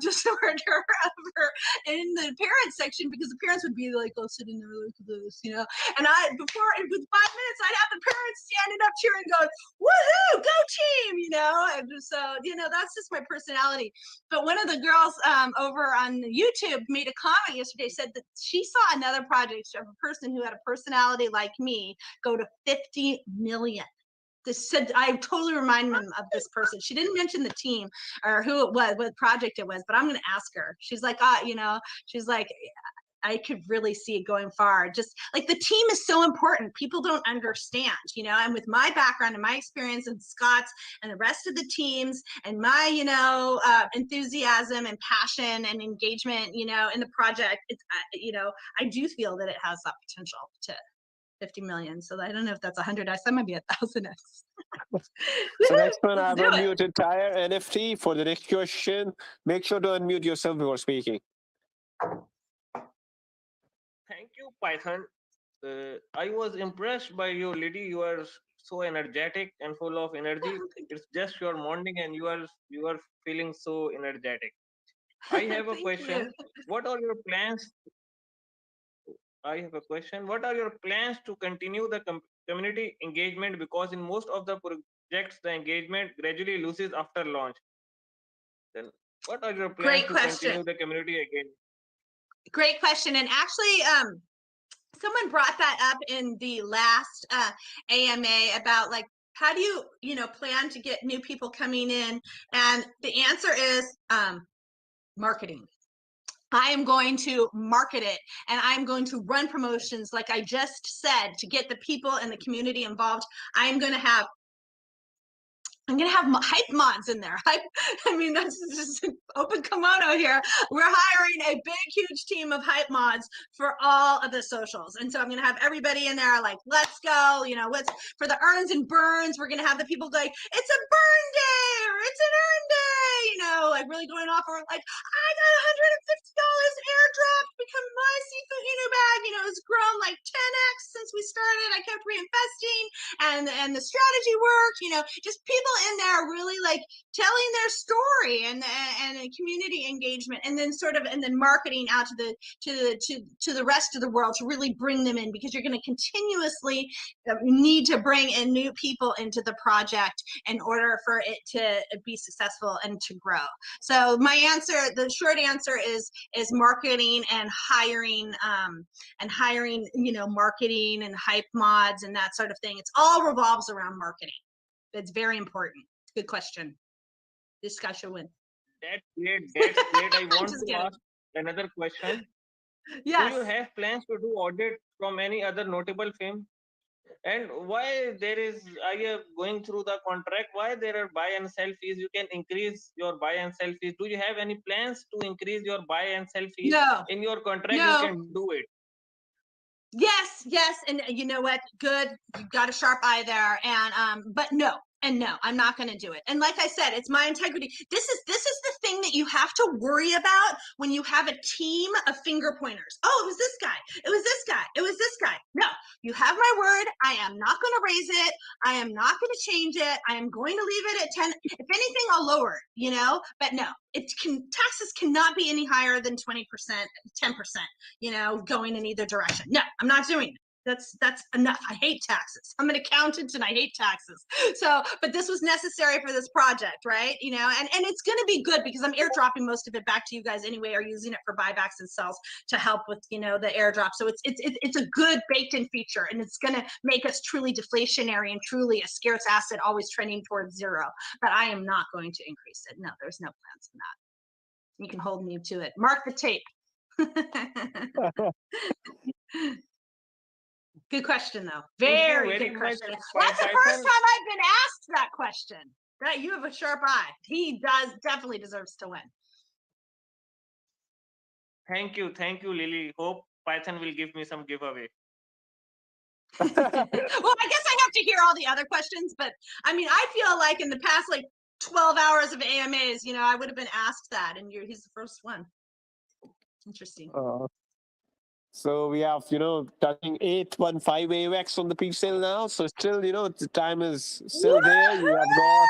[SPEAKER 2] disorder over in the parent section, because the parents would be like, oh, sit in there like this, you know. And with 5 minutes, I'd have the parents standing up cheering, going, woohoo, go team, you know. And so, you know, that's just my personality. But one of the girls over on YouTube made a comment yesterday, said that she saw another project of a person who had a personality like me go to 50 million. This said, I totally remind them of this person. She didn't mention the team or who it was, what project it was, but I'm going to ask her. She's like, you know, she's like, I could really see it going far. Just like, the team is so important. People don't understand, you know, and with my background and my experience and Scott's and the rest of the teams and my, you know, enthusiasm and passion and engagement, you know, in the project, it's, you know, I do feel that it has that potential to 50 million. So I don't know if that's 100x. That might be 1,000x.
[SPEAKER 1] So next one, I've unmuted Tyre NFT for the next question. Make sure to unmute yourself before speaking.
[SPEAKER 6] Thank you, Python. I was impressed by you, lady. You are so energetic and full of energy. It's just your morning, and you are feeling so energetic. I have a question. What are your plans? I have a question. What are your plans to continue the community engagement? Because in most of the projects, the engagement gradually loses after launch. Then, what are your plans to continue the community engagement?
[SPEAKER 2] Great question. And actually, someone brought that up in the last AMA about, like, how do you, you know, plan to get new people coming in? And the answer is marketing. I am going to market it, and I'm going to run promotions, like I just said, to get the people and the community involved. I'm going to have I'm gonna have hype mods in there. I mean, that's just an open kimono here. We're hiring a big, huge team of hype mods for all of the socials, and so I'm gonna have everybody in there. Like, let's go. You know, let's for the earns and burns. We're gonna have the people like, it's a burn day or it's an earn day. You know, like really going off. Or like, I got $150 airdrop to become my SifuInu bag. You know, it's grown like 10x since we started. I kept reinvesting, and the strategy worked. You know, just people in there really like telling their story and community engagement, and then marketing out to the rest of the world to really bring them in, because you're going to continuously need to bring in new people into the project in order for it to be successful and to grow. So my answer, the short answer is marketing and hiring, you know, marketing and hype mods and that sort of thing. It's all revolves around marketing. It's very important. Good question. Discussion win.
[SPEAKER 6] That's great. That's great. I want
[SPEAKER 2] Just
[SPEAKER 6] to
[SPEAKER 2] kidding.
[SPEAKER 6] ask another question.
[SPEAKER 2] Yes.
[SPEAKER 6] Do you have plans to do audit from any other notable firm? And why are you going through the contract? Why there are buy and sell fees? You can increase your buy and sell fees. Do you have any plans to increase your buy and sell fees?
[SPEAKER 2] No.
[SPEAKER 6] In your contract,
[SPEAKER 2] No.
[SPEAKER 6] you can do it.
[SPEAKER 2] Yes, and you know what? Good, you've got a sharp eye there. And but no, I'm not going to do it. And like I said, it's my integrity. This is the thing that you have to worry about when you have a team of finger pointers. Oh, it was this guy. It was this guy. It was this guy. No, you have my word. I am not going to raise it. I am not going to change it. I am going to leave it at 10. If anything, I'll lower it, you know, but no, taxes cannot be any higher than 20%, 10%, you know, going in either direction. No, I'm not doing it. That's enough. I hate taxes. I'm an accountant and I hate taxes. So, but this was necessary for this project, right? You know, and it's going to be good because I'm airdropping most of it back to you guys anyway, or using it for buybacks and sells to help with, you know, the airdrop. So it's a good baked in feature, and it's going to make us truly deflationary and truly a scarce asset, always trending towards zero. But I am not going to increase it. No, there's no plans in that. You can hold me to it. Mark the tape. Good question, though. Very good question. That's the first time I've been asked that question. That you have a sharp eye. He definitely deserves to win.
[SPEAKER 6] Thank you, Lily. Hope Python will give me some giveaway.
[SPEAKER 2] Well, I guess I have to hear all the other questions, but I mean, I feel like in the past, like 12 hours of AMAs, you know, I would have been asked that, and he's the first one. Interesting.
[SPEAKER 1] So we have, you know, touching 815 AVX on the pre-sale now. So still, you know, the time is still there. You have got.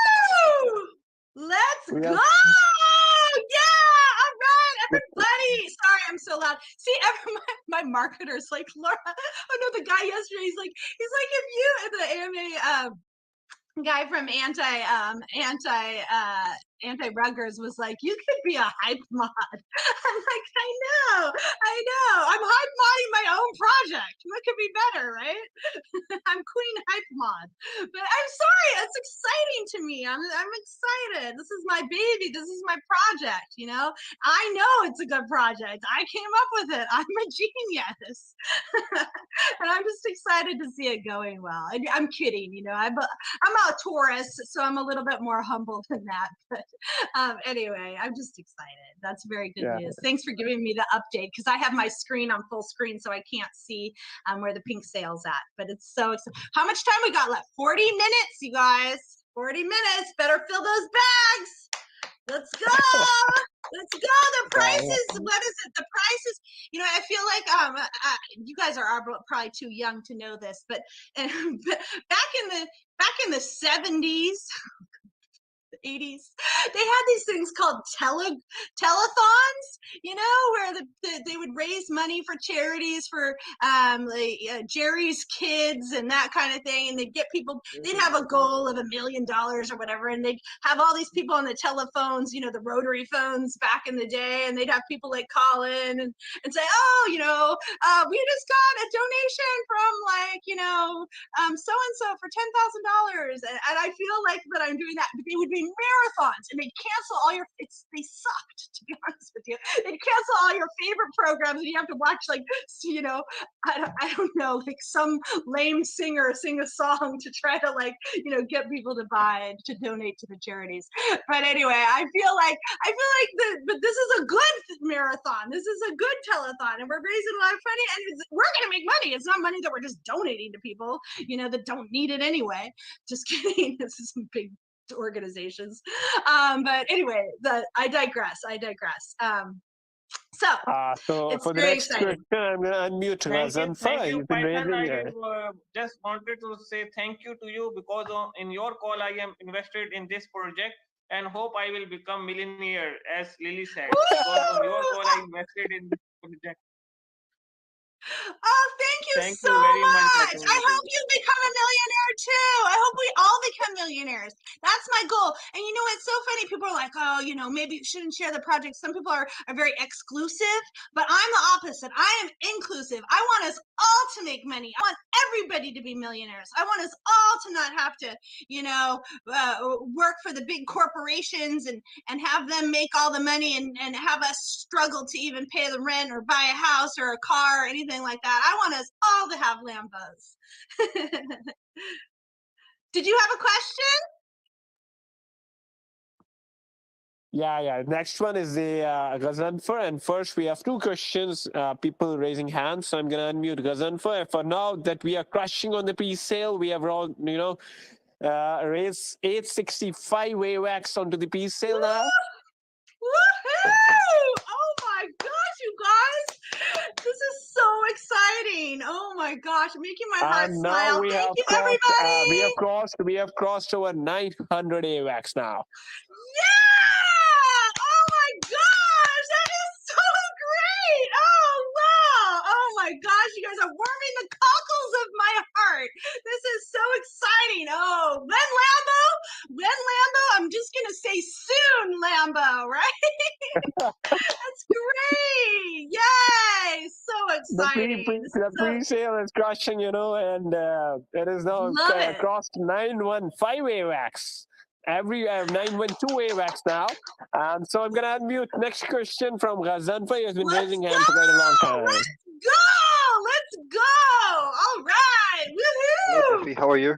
[SPEAKER 2] Let's go! Yeah! All right, everybody. Sorry, I'm so loud. See, my marketer's like, Laura. Oh no, the guy yesterday. He's like, if you the AMA guy from anti-ruggers was like, you could be a hype mod. I'm like, I know. I'm hype modding my own project. What could be better, right? I'm queen hype mod. But I'm sorry, it's exciting to me. I'm excited. This is my baby. This is my project, you know? I know it's a good project. I came up with it. I'm a genius. And I'm just excited to see it going well. I'm kidding, you know. I'm a Taurus, so I'm a little bit more humble than that. But anyway, I'm just excited. That's very good news. Thanks for giving me the update, because I have my screen on full screen, so I can't see where the pink sail's at. But it's so exciting. How much time we got left? 40 minutes, you guys. 40 minutes. Better fill those bags. Let's go. Let's go. The prices. What is it? The prices. You know, I feel like you guys are probably too young to know this, but back in the 70s, 80s, they had these things called telethons, you know, where they would raise money for charities for Jerry's kids and that kind of thing, and they'd get people, they'd have a goal of $1 million or whatever, and they'd have all these people on the telephones, you know, the rotary phones back in the day, and they'd have people like call in and say, oh, you know, we just got a donation from like, you know, so-and-so for $10,000, and I feel like that I'm doing that, but they would be marathons, and they'd cancel all your, they sucked, to be honest with you. They'd cancel all your favorite programs, and you have to watch, like, you know, I don't know, like some lame singer sing a song to try to, like, you know, get people to buy and to donate to the charities. But anyway, I feel like but this is a good marathon. This is a good telethon, and we're raising a lot of money, and we're gonna make money. It's not money that we're just donating to people, you know, that don't need it anyway. Just kidding. This is some big organizations. But anyway, I digress. So it's
[SPEAKER 1] for the
[SPEAKER 2] very
[SPEAKER 1] next
[SPEAKER 2] exciting.
[SPEAKER 1] question, I'm going to unmute
[SPEAKER 6] Thank you,
[SPEAKER 1] You've been
[SPEAKER 6] Python. I
[SPEAKER 1] raising.
[SPEAKER 6] just wanted to say thank you to you because in your call I am invested in this project and hope I will become millionaire, as Lily said. Because on your call I invested in this project.
[SPEAKER 2] Oh, thank you
[SPEAKER 6] Thank
[SPEAKER 2] so
[SPEAKER 6] you very much,
[SPEAKER 2] much.
[SPEAKER 6] Python.
[SPEAKER 2] I hope you become a millionaire too. I hope we all become millionaires. That's my goal. And you know, it's so funny. People are like, oh, you know, maybe you shouldn't share the project. Some people are very exclusive, but I'm the opposite. I am inclusive. I want us all to make money. I want everybody to be millionaires. I want us all to not have to, you know, work for the big corporations and have them make all the money and have us struggle to even pay the rent or buy a house or a car or anything like that. I want us all to have Lambos. Did you have a question?
[SPEAKER 1] Yeah. Next one is the Ghazanfar. And first, we have two questions, people raising hands. So I'm going to unmute Ghazanfar. For now that we are crushing on the pre-sale, we have all, you know, raised 865 AWACS onto the pre-sale now.
[SPEAKER 2] Woohoo! Oh my gosh, you guys. This is so exciting. Oh my gosh, making my heart
[SPEAKER 1] And
[SPEAKER 2] smile.
[SPEAKER 1] now we
[SPEAKER 2] Thank
[SPEAKER 1] have
[SPEAKER 2] you,
[SPEAKER 1] crossed,
[SPEAKER 2] everybody.
[SPEAKER 1] we have crossed over 900 AWACS now.
[SPEAKER 2] Yeah! Oh my gosh, that is so great! Oh wow! Oh my gosh, you guys are warming the cockles of my heart. This is so exciting. Oh, when Lambo? I'm just gonna say soon, Lambo, right? That's great! Yay! So exciting.
[SPEAKER 1] The pre-sale is crushing, you know, and it is now crossed 915 AWACS. I have 912 AWACS now. And so I'm going to unmute next question from Ghazanfar, who has been raising hands for quite a long time.
[SPEAKER 2] Let's go! All right! Woohoo!
[SPEAKER 7] Hello, how are you?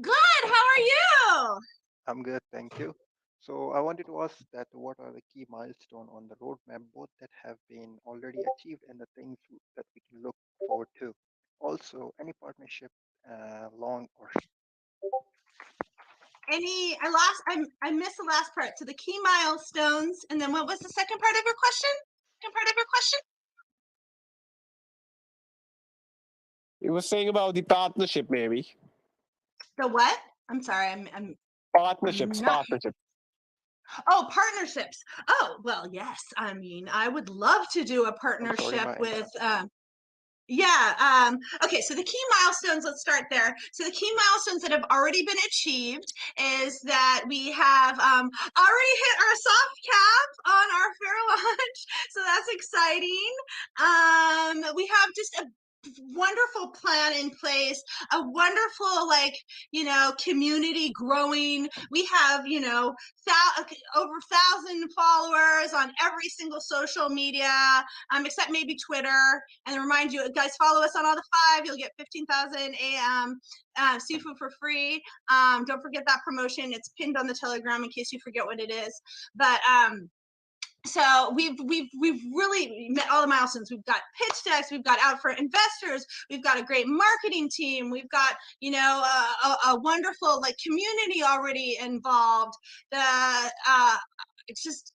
[SPEAKER 2] Good, how are you?
[SPEAKER 7] I'm good, thank you. So I wanted to ask that what are the key milestones on the roadmap, both that have been already achieved and the things that we can look forward to? Also, any partnership, long or
[SPEAKER 2] I missed the last part. So the key milestones, and then what was the second part of your question?
[SPEAKER 1] You were saying about the partnership, maybe.
[SPEAKER 2] The what? I'm sorry, I'm
[SPEAKER 1] partnerships.
[SPEAKER 2] Oh, partnerships. Oh, well, yes. I mean, I would love to do a partnership with okay, so the key milestones, let's start there. So the key milestones that have already been achieved is that we have already hit our soft cap on our fair launch. So that's exciting. We have just a wonderful plan in place, a wonderful, like, you know, community growing. We have, you know, over 1,000 followers on every single social media, except maybe Twitter. And remind you guys, follow us on all the 5, you'll get 15,000 SIFU for free. Don't forget that promotion. It's pinned on the Telegram in case you forget what it is. But so we've really met all the milestones. We've got pitch decks, we've got out for investors, we've got a great marketing team, we've got, you know, a wonderful, like, community already involved. It's just,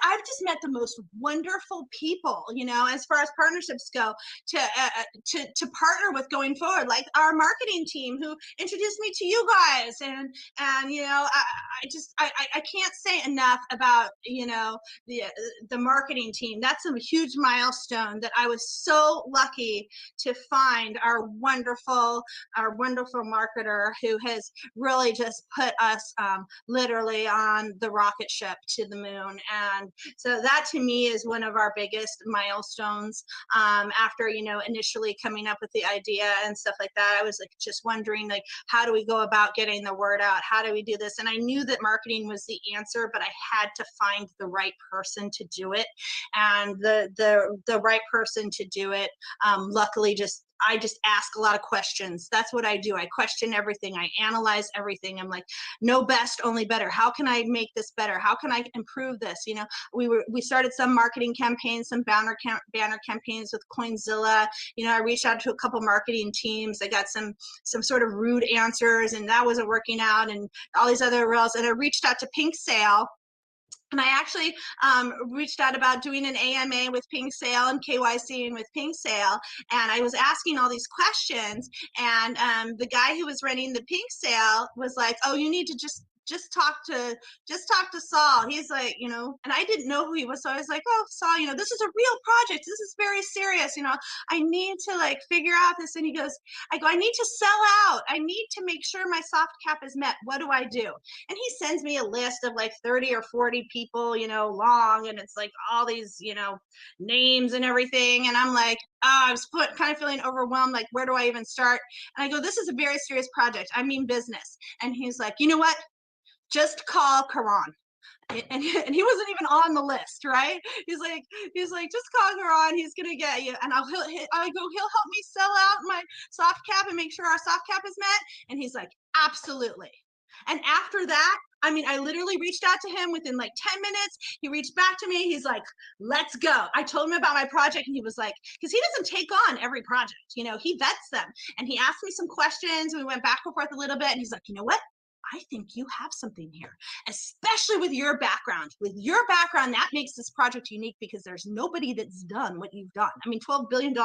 [SPEAKER 2] I've just met the most wonderful people, you know, as far as partnerships go, to partner with going forward, like our marketing team who introduced me to you guys, and you know, I can't say enough about, you know, the marketing team. That's a huge milestone that I was so lucky to find our wonderful marketer who has really just put us literally on the rocket ship to the moon. And so that to me is one of our biggest milestones. After, you know, initially coming up with the idea and stuff like that, I was like just wondering, like, how do we go about getting the word out? How do we do this? And I knew that marketing was the answer, but I had to find the right person to do it. And the right person to do it, luckily, I just ask a lot of questions. That's what I do. I question everything. I analyze everything. I'm like, no best, only better. How can I make this better? How can I improve this? You know, we started some marketing campaigns, some banner campaigns with Coinzilla. You know, I reached out to a couple marketing teams. I got some sort of rude answers, and that wasn't working out, and all these other rails. And I reached out to Pink Sale. And I actually reached out about doing an AMA with Pink Sale and KYCing with Pink Sale. And I was asking all these questions. And the guy who was running the Pink Sale was like, oh, you need to just talk to Saul. He's like, you know, and I didn't know who he was. So I was like, oh, Saul, you know, this is a real project. This is very serious. You know, I need to like figure out this. And he goes, I need to sell out. I need to make sure my soft cap is met. What do I do? And he sends me a list of like 30 or 40 people, you know, long. And it's like all these, you know, names and everything. And I'm like, I was kind of feeling overwhelmed. Like, where do I even start? And I go, this is a very serious project. I mean, business. And he's like, you know what? Just call Karan. And he wasn't even on the list, right? He's like, just call Karan. He's gonna get you. And he'll help me sell out my soft cap and make sure our soft cap is met. And he's like, absolutely. And after that, I mean, I literally reached out to him within like 10 minutes. He reached back to me. He's like, let's go. I told him about my project, and he was like, because he doesn't take on every project, you know, he vets them. And he asked me some questions, and we went back and forth a little bit. And he's like, you know what? I think you have something here, especially with your background. With your background, that makes this project unique because there's nobody that's done what you've done. I mean, $12 billion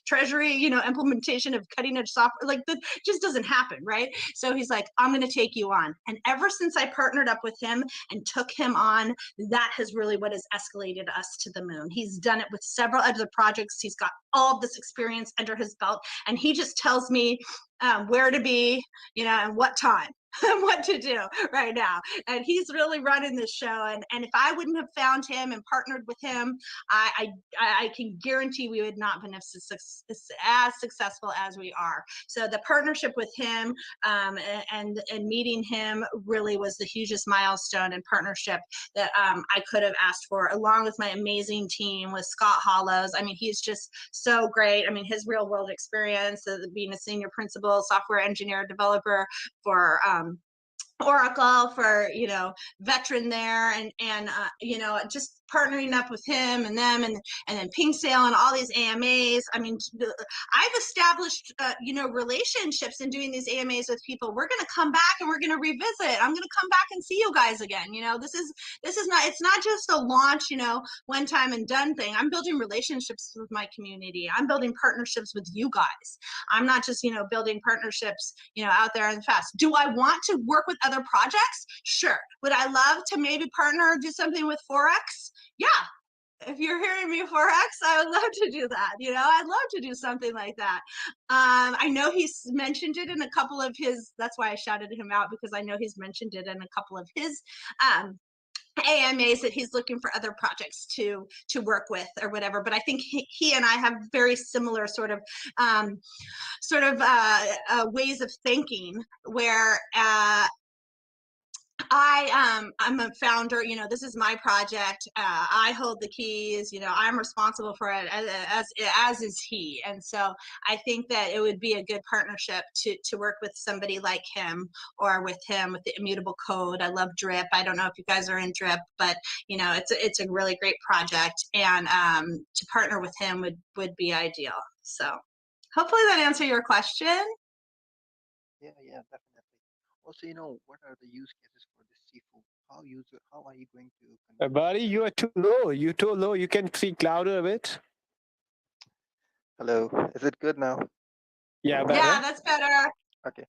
[SPEAKER 2] treasury, you know, implementation of cutting edge software, like that just doesn't happen, right? So he's like, I'm going to take you on. And ever since I partnered up with him and took him on, that has really what has escalated us to the moon. He's done it with several other projects. He's got all of this experience under his belt, and he just tells me where to be, you know, and what time. What to do right now. And he's really running this show. And if I wouldn't have found him and partnered with him, I can guarantee we would not have been as successful as we are. So the partnership with him and meeting him really was the hugest milestone and partnership that I could have asked for, along with my amazing team with Scott Hollows. I mean, he's just so great. I mean, his real world experience being a senior principal, software engineer, developer for Oracle, for, you know, veteran there, and you know, just partnering up with him and them, and then Pink Sale and all these AMAs. I mean, I've established you know, relationships in doing these AMAs with people. We're going to come back and we're going to revisit. I'm going to come back and see you guys again. You know, this is not, it's not just a launch, you know, one time and done thing. I'm building relationships with my community. I'm building partnerships with you guys. I'm not just, you know, building partnerships, you know, out there in the fast. Do I want to work with other projects? Sure. Would I love to maybe partner or do something with Forex? Yeah. If you're hearing me, Forex, I would love to do that. You know, I'd love to do something like that. I know he's mentioned it in a couple of his, that's why I shouted him out, because I know he's mentioned it in a couple of his AMAs, that he's looking for other projects to work with or whatever. But I think he and I have very similar sort of ways of thinking, where I'm a founder, you know, this is my project. I hold the keys, you know, I'm responsible for it, as is he. And so I think that it would be a good partnership to work with somebody like him, or with him with the immutable code. I love Drip. I don't know if you guys are in Drip, but you know, it's a really great project, and to partner with him would be ideal. So hopefully that answered your question.
[SPEAKER 7] Yeah, definitely. Also, you know, what are the use cases for this SIFU? How are you going to
[SPEAKER 1] Buddy, you are too low. You're too low. You can speak louder a bit.
[SPEAKER 7] Hello, is it good now?
[SPEAKER 1] Yeah, better.
[SPEAKER 2] Yeah, that's better.
[SPEAKER 7] Okay.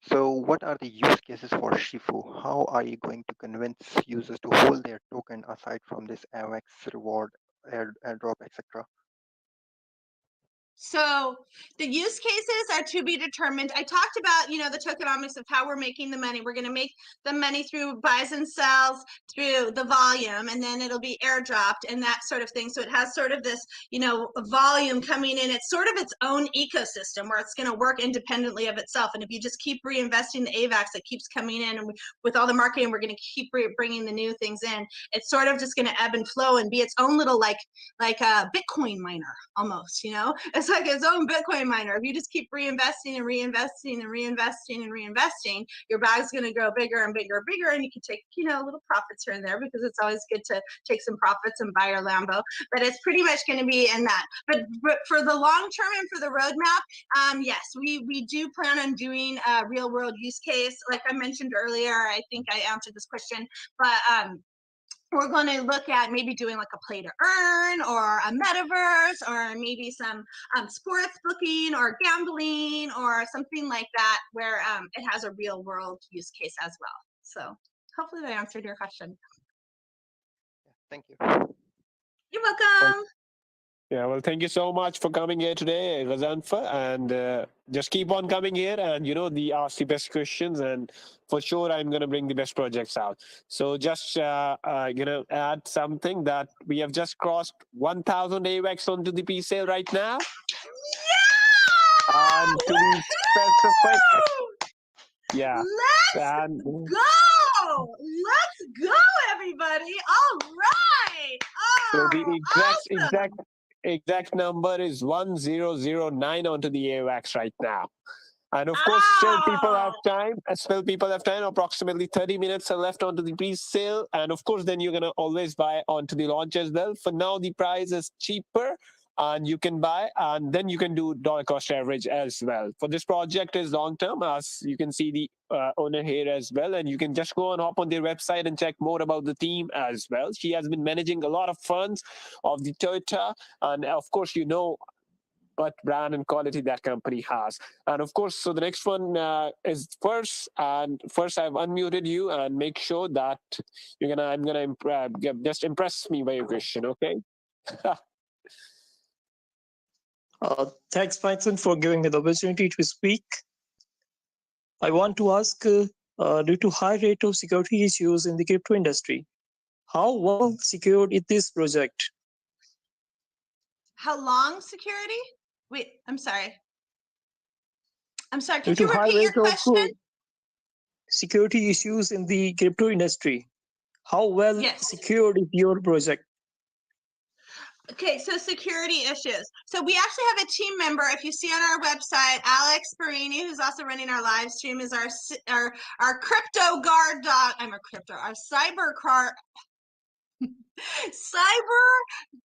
[SPEAKER 7] So what are the use cases for SIFU? How are you going to convince users to hold their token aside from this AMX reward, airdrop, etc.?
[SPEAKER 2] So the use cases are to be determined. I talked about, the tokenomics of how we're making the money. We're going to make the money through buys and sells, through the volume, and then it'll be airdropped and that sort of thing. So it has sort of this, volume coming in. It's sort of its own ecosystem where it's going to work independently of itself. And if you just keep reinvesting the AVAX that keeps coming in, and with all the marketing, we're going to keep bringing the new things in. It's sort of just going to ebb and flow and be its own little like a Bitcoin miner almost, It's like its own Bitcoin miner. If you just keep reinvesting and reinvesting and reinvesting and reinvesting, your bag's going to grow bigger and bigger and bigger, and you can take, little profits here and there, because it's always good to take some profits and buy your Lambo. But it's pretty much going to be in that. But for the long term and for the roadmap, yes, we do plan on doing a real world use case. Like I mentioned earlier, I think I answered this question, but we're going to look at maybe doing like a play to earn or a metaverse, or maybe some sports booking or gambling or something like that, where it has a real world use case as well. So hopefully that answered your question.
[SPEAKER 7] Thank you.
[SPEAKER 2] You're welcome.
[SPEAKER 1] Yeah, well, thank you so much for coming here today, Razanfa, and just keep on coming here and, ask the best questions, and for sure I'm going to bring the best projects out. So just, add something that we have just crossed 1,000 AVAX onto the P-sale right now.
[SPEAKER 2] Yeah!
[SPEAKER 1] And to be specific, yeah.
[SPEAKER 2] Let's go! Let's go, everybody! All right!
[SPEAKER 1] So
[SPEAKER 2] Oh,
[SPEAKER 1] the
[SPEAKER 2] awesome!
[SPEAKER 1] exact number is 1009 onto the AVAX right now. And of course, still people have time. Approximately 30 minutes are left onto the pre-sale. And of course, then you're going to always buy onto the launch as well. For now, the price is cheaper, and you can buy, and then you can do dollar cost average as well. For this project is long term, as you can see the owner here as well, and you can just go and hop on their website and check more about the team as well. She has been managing a lot of funds of the Toyota, and of course, what brand and quality that company has. And of course, so the next one is first. And first, I've unmuted you, and make sure that I'm gonna just impress me by your question, okay?
[SPEAKER 8] Thanks, Python, for giving me the opportunity to speak. I want to ask, due to high rate of security issues in the crypto industry, how well secured is this project?
[SPEAKER 2] How long security? Wait, I'm sorry.
[SPEAKER 8] Due
[SPEAKER 2] Could
[SPEAKER 8] to
[SPEAKER 2] you
[SPEAKER 8] high
[SPEAKER 2] repeat your
[SPEAKER 8] rate of
[SPEAKER 2] question?
[SPEAKER 8] security issues in the crypto industry, how well
[SPEAKER 2] Yes.
[SPEAKER 8] secured is your project?
[SPEAKER 2] Okay, so security issues. So we actually have a team member. If you see on our website, Alex Barini, who's also running our live stream, is our crypto guard dog. Our cyber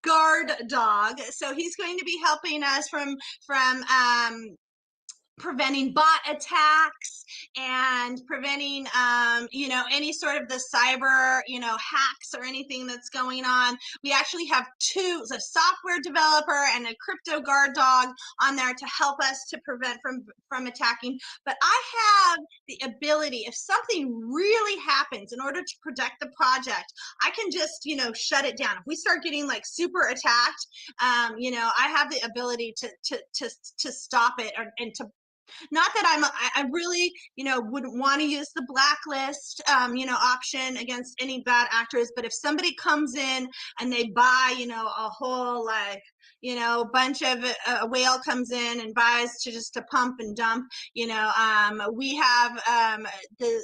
[SPEAKER 2] guard dog. So he's going to be helping us from preventing bot attacks and preventing any sort of the cyber hacks or anything that's going on. We actually have a software developer and a crypto guard dog on there to help us to prevent from attacking. But I have the ability, if something really happens, in order to protect the project, I can just shut it down. If we start getting like super attacked, I have the ability to stop it and to. Not that I really, wouldn't want to use the blacklist, option against any bad actors. But if somebody comes in and they buy, a whole bunch of a whale comes in and buys to pump and dump, we have the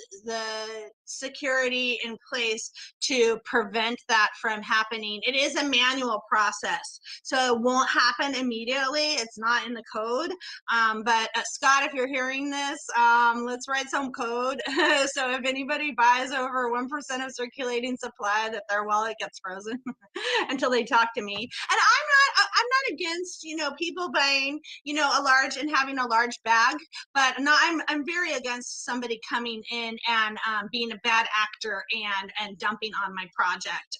[SPEAKER 2] security in place to prevent that from happening. It is a manual process, so it won't happen immediately. It's not in the code. But Scott, if you're hearing this, let's write some code. So if anybody buys over 1% of circulating supply, that their wallet gets frozen until they talk to me. And I'm not against, people buying, a large and having a large bag, but I'm very against somebody coming in and being a bad actor and dumping on my project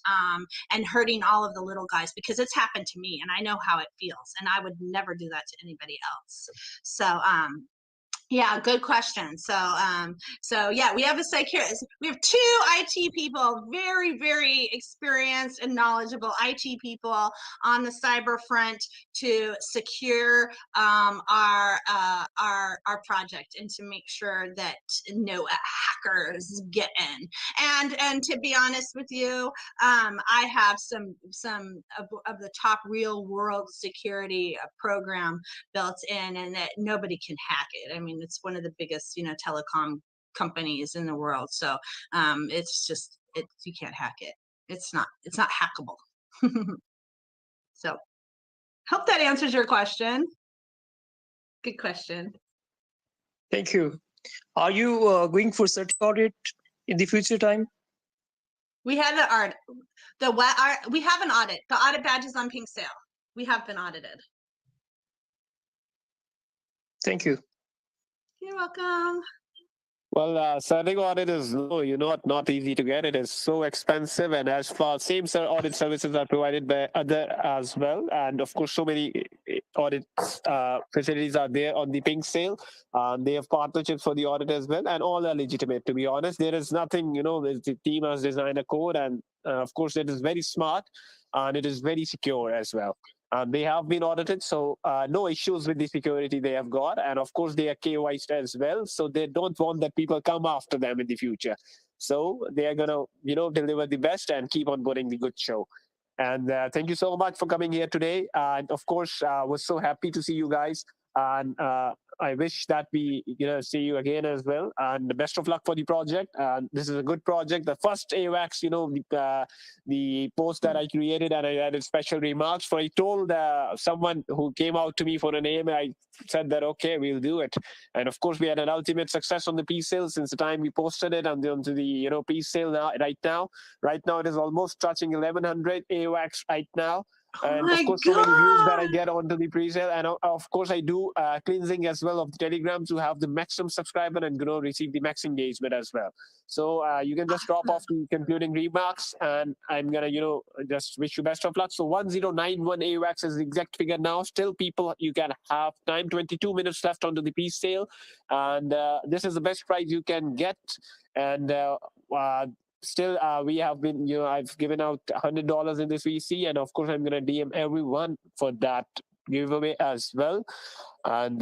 [SPEAKER 2] and hurting all of the little guys, because it's happened to me and I know how it feels, and I would never do that to anybody else. So Yeah, good question. So yeah, we have a we have two IT people, very, very experienced and knowledgeable IT people on the cyber front to secure our project and to make sure that no hackers get in. And to be honest with you, I have some of the top real world security program built in, and that nobody can hack it. I mean, it's one of the biggest, telecom companies in the world. So it's just, you can't hack it. It's not hackable. So hope that answers your question. Good question.
[SPEAKER 8] Thank you. Are you going for certificate audit in the future time?
[SPEAKER 2] We have we have an audit. The audit badge is on Pink Sale. We have been audited.
[SPEAKER 8] Thank you.
[SPEAKER 2] You're welcome.
[SPEAKER 1] Well, certain audit is not easy to get. It is so expensive, and as far same audit services are provided by other as well, and of course, so many audit facilities are there on the Pink Sale. They have partnerships for the audit as well, and all are legitimate. To be honest, there is nothing. The team has designed a code, and of course, it is very smart, and it is very secure as well. They have been audited, so no issues with the security they have got. And of course, they are KYC as well, so they don't want that people come after them in the future. So they are going to, deliver the best and keep on putting the good show. And thank you so much for coming here today. And of course, was so happy to see you guys. And I wish that we see you again as well. And the best of luck for the project. This is a good project. The first AWACS, the post that I created, and I added special remarks for. I told someone who came out to me for an AMA, I said that okay, we'll do it. And of course, we had an ultimate success on the P-sale since the time we posted it onto the P-sale now. Right now, it is almost touching 1,100 AWACS right now. And of course, so many views that I get onto the pre-sale, and of course, I do cleansing as well of the Telegram to have the maximum subscriber and receive the max engagement as well. So you can just drop off the concluding remarks, and I'm gonna just wish you best of luck. So 1091 AWACS is the exact figure now. Still, people, you can have time. 22 minutes left onto the pre-sale, and this is the best price you can get. And still, we have been, I've given out $100 in this VC, and of course, I'm going to DM everyone for that giveaway as well. And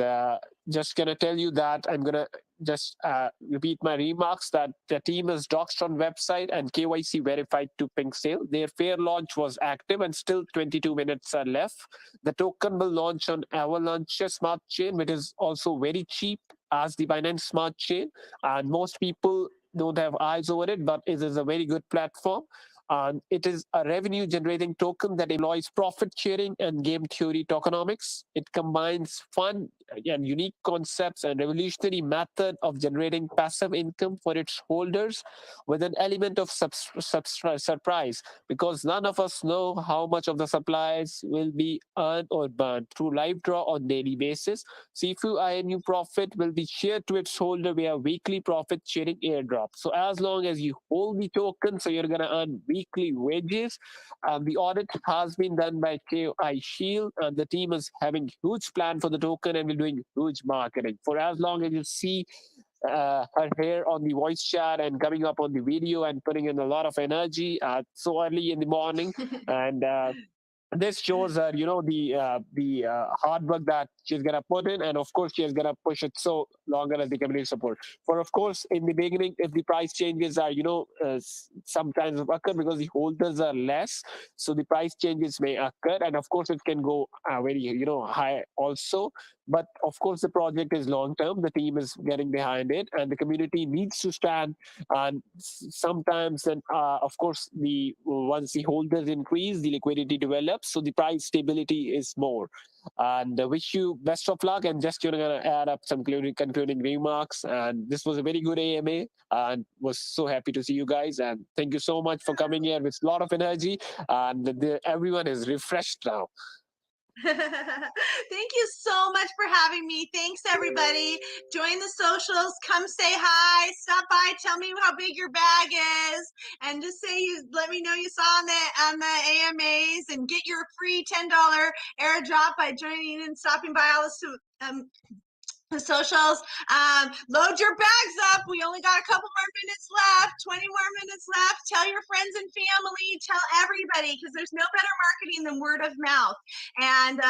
[SPEAKER 1] just going to tell you that I'm going to just repeat my remarks that the team is doxed on website and KYC verified to Pink Sale. Their fair launch was active, and still 22 minutes are left. The token will launch on Avalanche Smart Chain, which is also very cheap as the Binance Smart Chain. And most people don't have eyes over it, but it is a very good platform. It is a revenue generating token that employs profit sharing and game theory tokenomics. It combines fun and unique concepts and revolutionary method of generating passive income for its holders with an element of surprise, because none of us know how much of the supplies will be earned or burned through live draw on daily basis. SIFUINU profit will be shared to its holder via weekly profit sharing airdrop. So as long as you hold the token, so you're going to earn weekly wages. The audit has been done by KI Shield, and the team is having huge plan for the token and will doing huge marketing. For as long as you see her here on the voice chat and coming up on the video and putting in a lot of energy so early in the morning, and this shows her, the hard work that she's gonna put in, and of course she's gonna push it so longer as the community support. For of course, in the beginning, if the price changes are, sometimes occur because the holders are less, so the price changes may occur, and of course it can go very, high also. But of course, the project is long term. The team is getting behind it, and the community needs to stand. And sometimes, and of course, once the holders increase, the liquidity develops, so the price stability is more. And wish you best of luck. And just gonna add up some concluding remarks. And this was a very good AMA, and was so happy to see you guys. And thank you so much for coming here with a lot of energy. And everyone is refreshed now.
[SPEAKER 2] Thank you so much for having me. Thanks, everybody. Join the socials. Come say hi. Stop by. Tell me how big your bag is, and just say let me know you saw on the AMAs, and get your free $10 airdrop by joining and stopping by. the socials. Load your bags up. We only got a couple more minutes left, 20 more minutes left. Tell your friends and family, tell everybody, because there's no better marketing than word of mouth. And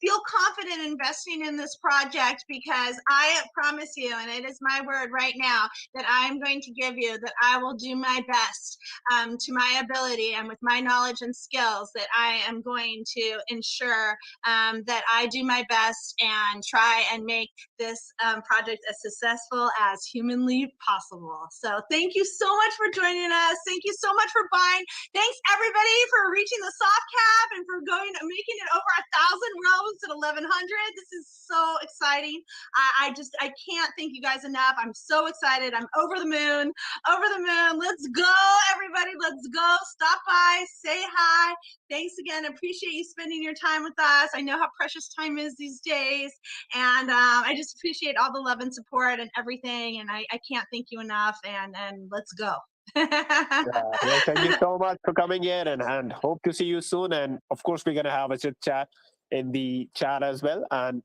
[SPEAKER 2] feel confident investing in this project, because I promise you, and it is my word right now, that I'm going to give you, that I will do my best to my ability and with my knowledge and skills, that I am going to ensure that I do my best and try and make this project as successful as humanly possible. So thank you so much for joining us. Thank you so much for buying. Thanks everybody for reaching the soft cap and for making it over 1,000 rows at 1,100. This is so exciting. I can't thank you guys enough. I'm so excited. I'm over the moon, over the moon. Let's go, everybody. Let's go. Stop by, say hi. Thanks again. Appreciate you spending your time with us. I know how precious time is these days. And I just appreciate all the love and support and everything. And I can't thank you enough. And let's go.
[SPEAKER 1] Well, thank you so much for coming in, and hope to see you soon. And of course, we're going to have a chit chat in the chat as well. And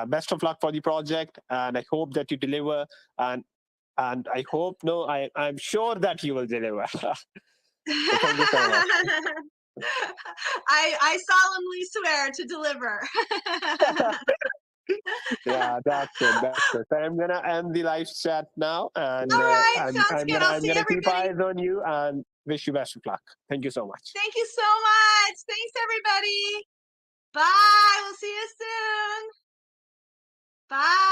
[SPEAKER 1] best of luck for the project. And I hope that you deliver. And I hope, no, I'm sure that you will deliver. So thank you so much.
[SPEAKER 2] I solemnly swear to deliver.
[SPEAKER 1] Yeah, that's it. That's it. So I'm gonna end the live chat now, and
[SPEAKER 2] All right,
[SPEAKER 1] I'm
[SPEAKER 2] sounds good. I'll see
[SPEAKER 1] gonna keep
[SPEAKER 2] everybody.
[SPEAKER 1] eyes on you and wish you best of luck. Thank you so much.
[SPEAKER 2] Thank you so much. Thanks, everybody. Bye. We'll see you soon. Bye.